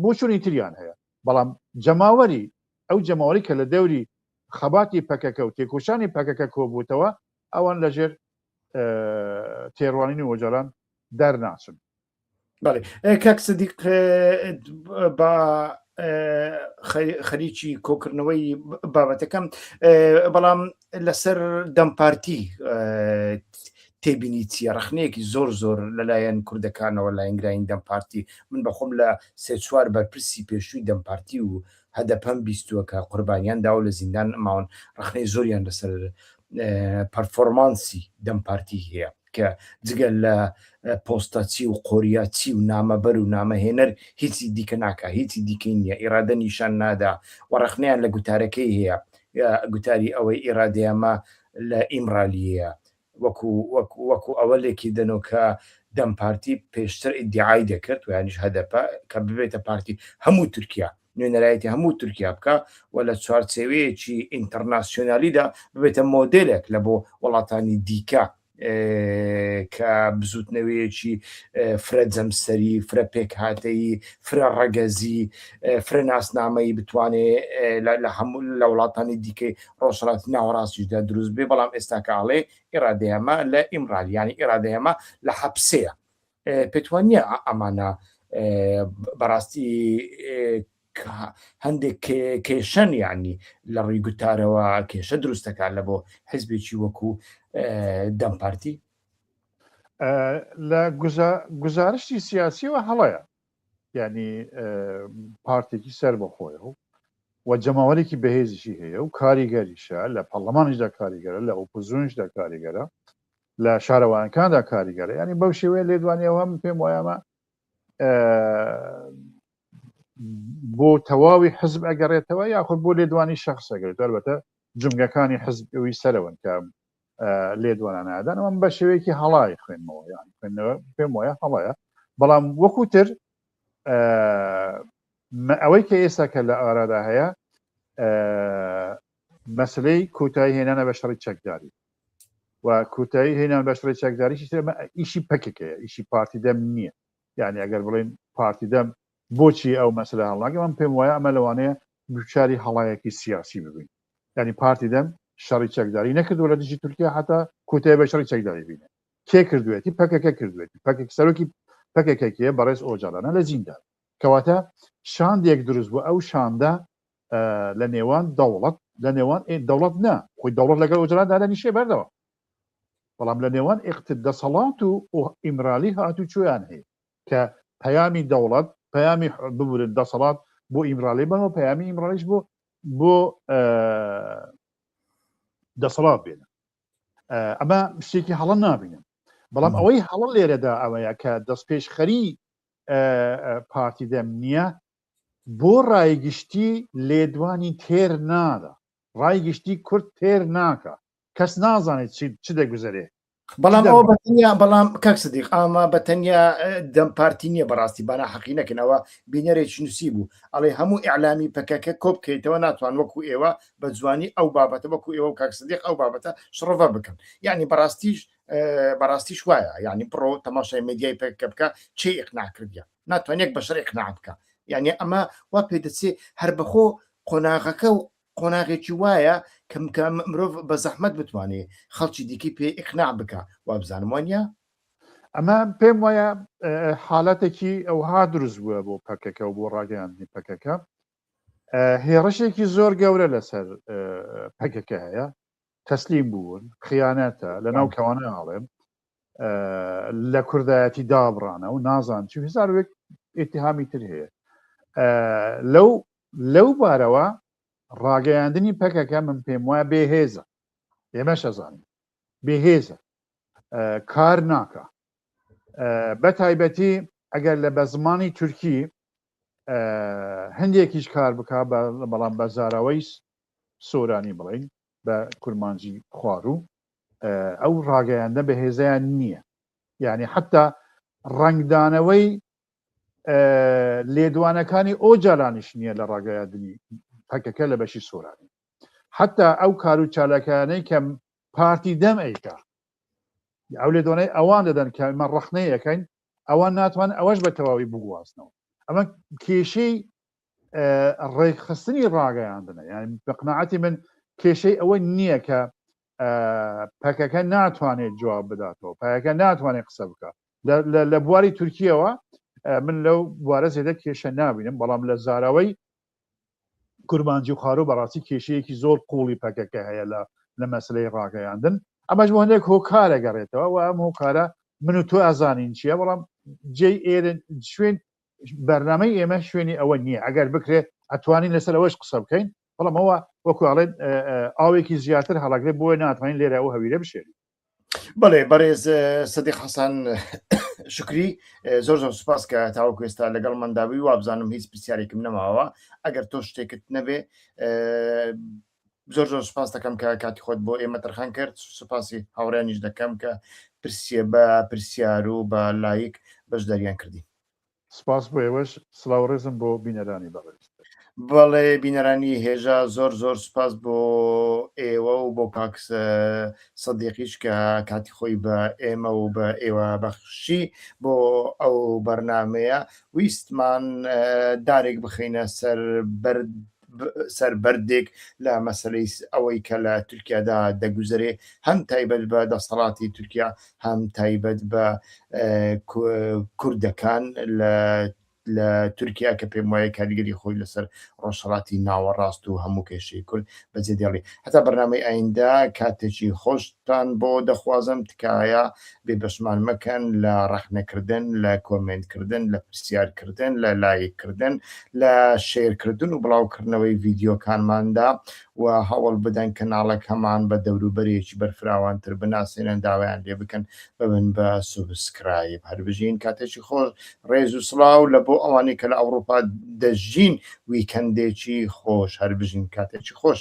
بۆ چوونی تریان هەیە بەڵام جەماوەری ئەو جەماوەری کە لە دەوری خەباتی پەکەکە و تێکۆشانی پەکەکە کۆبووتەوە ئەوان لەژێر تێڕوانینی ئۆجالان دەرناچن بەڵێ کاک سدیق بە خەریکی کۆکردنەوەی بابەتەکەم بەڵام لەسەر دەمپارتی تێبینی چیە ڕخنەیەکی زۆر لەلایەن کوردەکانەوە لایەنگراین دەمپارتی من بەخۆم لە سێ چوار بەرپرسی پێشووی دەمپارتی و هەدەپەم بیستووە کە قوربانیان داوە لە زیندان ماون ڕخنەی زۆریان لەسەر پەرفۆرمانسی دەمپارتی هەیە کە جگەل لە پۆستەچی و قۆریاچی و نامەبەر و نامەهێنەر هیچی دیکە ناکە، هیچی دیکەی نییە، ئیرادە نیشان نادا وەڕەخنیان لە گوتارەکەی هەیە، گوتاری ئەوەی ئیرادەیەمە لە ئیمرالیەیە وەکو ئەوە لێکی دەنەوە کە دەم پارتی پێشتر ئیدعای دەکرد و یانیش هەدەپە کە ببێتە پارتی هەموو تورکیا، نوێنەرایەتی هەموو تورکیا بکە و لە چوارچێوەیەکی ئینتەرناسیۆنالیدا ببێتە مۆدێلێک لە بۆ وڵاتانی دیکە کە بزوتنەوەیەکی فرە جەمسەری، فرە پێکهاتەیی، فرە ڕەگەزی، فرە ناسنامەی بتوانێت لە هەموو لە وڵاتانی دیکەی ڕۆژهەڵاتی ناوەڕاستیشدا دروست بێ، بەڵام ئێستا کاڵێ ئێرادەیەمە لە ئیمرال، یانی ئێرادەیەمە لە حەبسەیە. پێتوان نییە ئەمانە بەڕاستی هەندێک کێشەن یانی لە ڕووی گوتارەوە کێشە دروستەکان لە بۆ حیزبێکی وەکو دەم پارتی؟ لە گزارشتی سیاسیەوە هەڵەیە، یعنی پارتێکی سەر بەخۆیە و جەماوەرێکی بەهێزیشی هەیە و کاریگەریشە، لە پەرلەمانیشدا کاریگەرە، لە ئۆپۆزیۆنیشدا کاریگەرە، لە شارەوانەکاندا کاریگەرە، ینی بەو شێوەیە لێدوانیەوە من پێم وایە بۆ تەواوی حزب ئەگەڕێتەوە یاخود بۆ لێدوانی شەخص ئەگەرێت، البەتە جمگەکانی حزبەوەی سەرەوەن کە لێدوانە نادان ئەمە بە شێوەیەکی هەڵای خوێنمەوە، یانی خوێندنەوە پێم وایە هەڵەیە. بەڵام وەکوتر ئەوەی کە ئێستا کە لە ئارادا هەیە مەسلەی کۆتایی هێنانە بە شەڕی چەکداری و کۆتایی هێنان بە شەڕی چەکداریشی تر ئیشی پەکێکەیە، ئیشی پارتی دەم نییە. یعنی ئەگەر بڵێن پارتی دەم بۆچی ئەو مەسلە هەڵناگە، من پێم وایە ئەمە لەوانەیە دووچاری هەڵایەکی سیاسی ببین. یعنی پارتی دەم شەڕی چەکداری نەکردووە لە دژی تورکیا، هەتا کۆتایی بە شەڕی چەکداری بینێ. کێ کردوێتی؟ پەکەکە کردوێتی، پەکێک سەرۆکی پەکێکێکیە بەڕێز ئۆجاڵانە لە زیندان، کەواتە شاندێک دروست بوو. ئەو شاندا لە نێوان دەوڵەت، لە نێوان دەوڵەت نا خۆی دەوڵەت لەگەڵ ئۆجاڵاندا نیشێ بەردەوە، بەڵام لە نێوان دەسەڵات و ئیمرالی هاتوو چۆیان هەیە کە پەیامی دەوڵەت، پەیامی ببورن دەسەڵات بۆ ئیمرالی بنەوە، پەیامی ئیمرالیش بۆ دەسەڵات بێنە. ئەمە شتێکی هەڵە نابینم. بەڵام ئەوەی هەڵە لێرەدا ئەوەیە کە دەستپێشخەری پارتی دەم نییە بۆ ڕایگشتی لێدوانی تێر نادا، ڕایگشتی کورد تێر ناکە، کەس نازانێت چ دەگوزارێ. بەڵام ئەوە بەتەنیا، بەڵام کاک سدیق ئەمە بەتەنیا دەم پارتی نییە، بەڕاستی بانە حەقی نەکەنەوە بینەرێکی نووسی بوو ئەڵێ هەموو ئیعلامی پەکەکە کۆ بکەیتەوە، ناتوان وەکو ئێوە بە جوانی ئەو بابەتە وەکو ئێوە و کاک سدیق ئەو بابەتە شڕەوە بکەن. یعنی بەڕاستیش وایە، یعنی بڕۆ تەماشای مێدیای پەکەکە بکە چی ئیقناع کردیە، ناتوانێت بەشەر ئیقناع بکە. یعنی ئەمە وا پێ دەچێ هەر بەخۆ قۆناغەکە و قۆناغێکی وایە کە مرۆڤ بە زەحمەت بتوانێت خەڵکی دیکەی پێ ئیقناع بکە. وا بزانم وانە ئەمە پێم وایە حالەتێکی ئەوها دروست بووە بۆ پەکەکە و بۆ ڕاگەیاندنی پەکەکە. هێڕشێکی زۆر گەورە لەسەر پەکەکە هەیە، تەسلیم بوون، خیانەتە لە ناو کەوانە هاڵێم، لە کوردایەتی دابڕانە و نازان چ هزارێک ئێتیهامی تر هەیە. لەو بارەوە ڕاگەیاندنی پەکەکە من پێم وایە بێهێزە، ئێمەش ئەزانین بێهێزە، کار ناکە. بە تایبەتی ئەگەر لە بە زمانی تورکی هەندێکیش کار بکە، بەڵام بە زاراوەی سۆرانی بڵین بە کورمانجی خوارو، ئەو ڕاگەیاندە بەهێزەیان نییە. یعنی حتا ڕنگدانەوەی لێدوانەکانی ئۆجارانیش نییە لە ڕاگەیاندنی پەکەکە لە بەشی سۆرانی. حتا ئەو کار و چالاکانەی کە پارتی دەم ئەیکا، ئەو لێدوانەی ئەوان دەدەن کە ئەمە ڕەخنەی یەکەین، ئەوان ناتوان ئەوەش بە تەواوی بگوازنەوە. ئەمە کێشەی ڕێکخستنی ڕاگەیاندنە. یعنی بە قناعەتی من کێشەی ئەوە نییە کە پەکەکە ناتوانێت جواب بداتەوە، پەکەکە ناتوانێت قسە بکە. لە بواری تورکیەوە من لەو بوارە زێدە کێشە نابینم، بەڵام لە زاراوەی کورمانجی و خارۆ بەڕاستی کێشەیەکی زۆر قوڵی پەکەکە هەیە لە مەسلەی ڕاگەیاندن. ئەمەش بۆ هەندێک هۆکارە گەڕێتەوە و ئەم هۆکارە من و تۆ ئازانین چییە، بەڵام جێی ئێرە شوێن بەرنامەی ئێمە شوێنی ئەوە نییە. ئەگەر بکرێت ئەتوانین لەسەر ئەوەش قسە بکەین، بەڵام ئەوە وەکو ئاڵێن ئاوێکی زیاتر هەڵاگرێت بۆی ناتوانین لێرە ئەو هەویرە بشێنین. بەڵێ بەڕێز سەدیق حەسان شکری زۆر زۆر سوپاس کە تاوەکو ئێستا لەگەڵ منداوی وابزانم هیچ پرسیارێکم نەماوە ئەگەر تۆ شتێکت نەبێ زۆر زۆر سوپاس دەکەم کە کاتی خۆت بۆ ئێمە تەرخان کرد سوپاسی هاوڕێنیش دەکەم کە بە پرسیار و بە لایک بەش دەریان کردی سپاس بۆ ئێوەش سڵاو ڕێزم بۆ بینەرانی بەڕێز بەڵێ بینەرانی هێژە زۆر زۆر سوپاس بۆ ئێوە و بۆ کاکس سەدیقیش کە کاتی خۆی بە ئێمە و بە ئێوە بەخشی بۆ ئەو بەرنمەیە ویستمان دارێک بخینە سەر بەردێک لە مەسلەی ئەوەی کە لە تورکیادا دەگوزارێ هەم تایبەت بە دەسەڵاتی تورکیا هەم تایبەت بە کوردەکان لە تورکیا کە پێم وایە کاریگەری خۆی لەسەر ڕۆژهەڵاتی ناوەڕاست و هەموو کێشەی کورد بەجێ دێڵێ هەتا بەرنامەی ئایندا کاتێکی خۆشتان بۆ دەخوازم تکایە بێبەشمان مەکەن لە ڕەخنەکردن لە کۆمنتکردن لە پرسیارکردن لە لایککردن لە شێرکردن و بڵاوکردنەوەی ڤیددیۆکانماندا و هەوڵ بدەن کەناڵک هەمان بە دەوروبەرێکی بەرفراوانتر بناسێنن داوایان لێ بکەن ببن بە سوبسکرایب هەربژین کاتێکی خۆش ڕێز و سڵاو لە بۆ ئەوانەی کە لە ئەوروپا دەژین ویکەندێکی خۆش هەربژین کاتێکی خۆش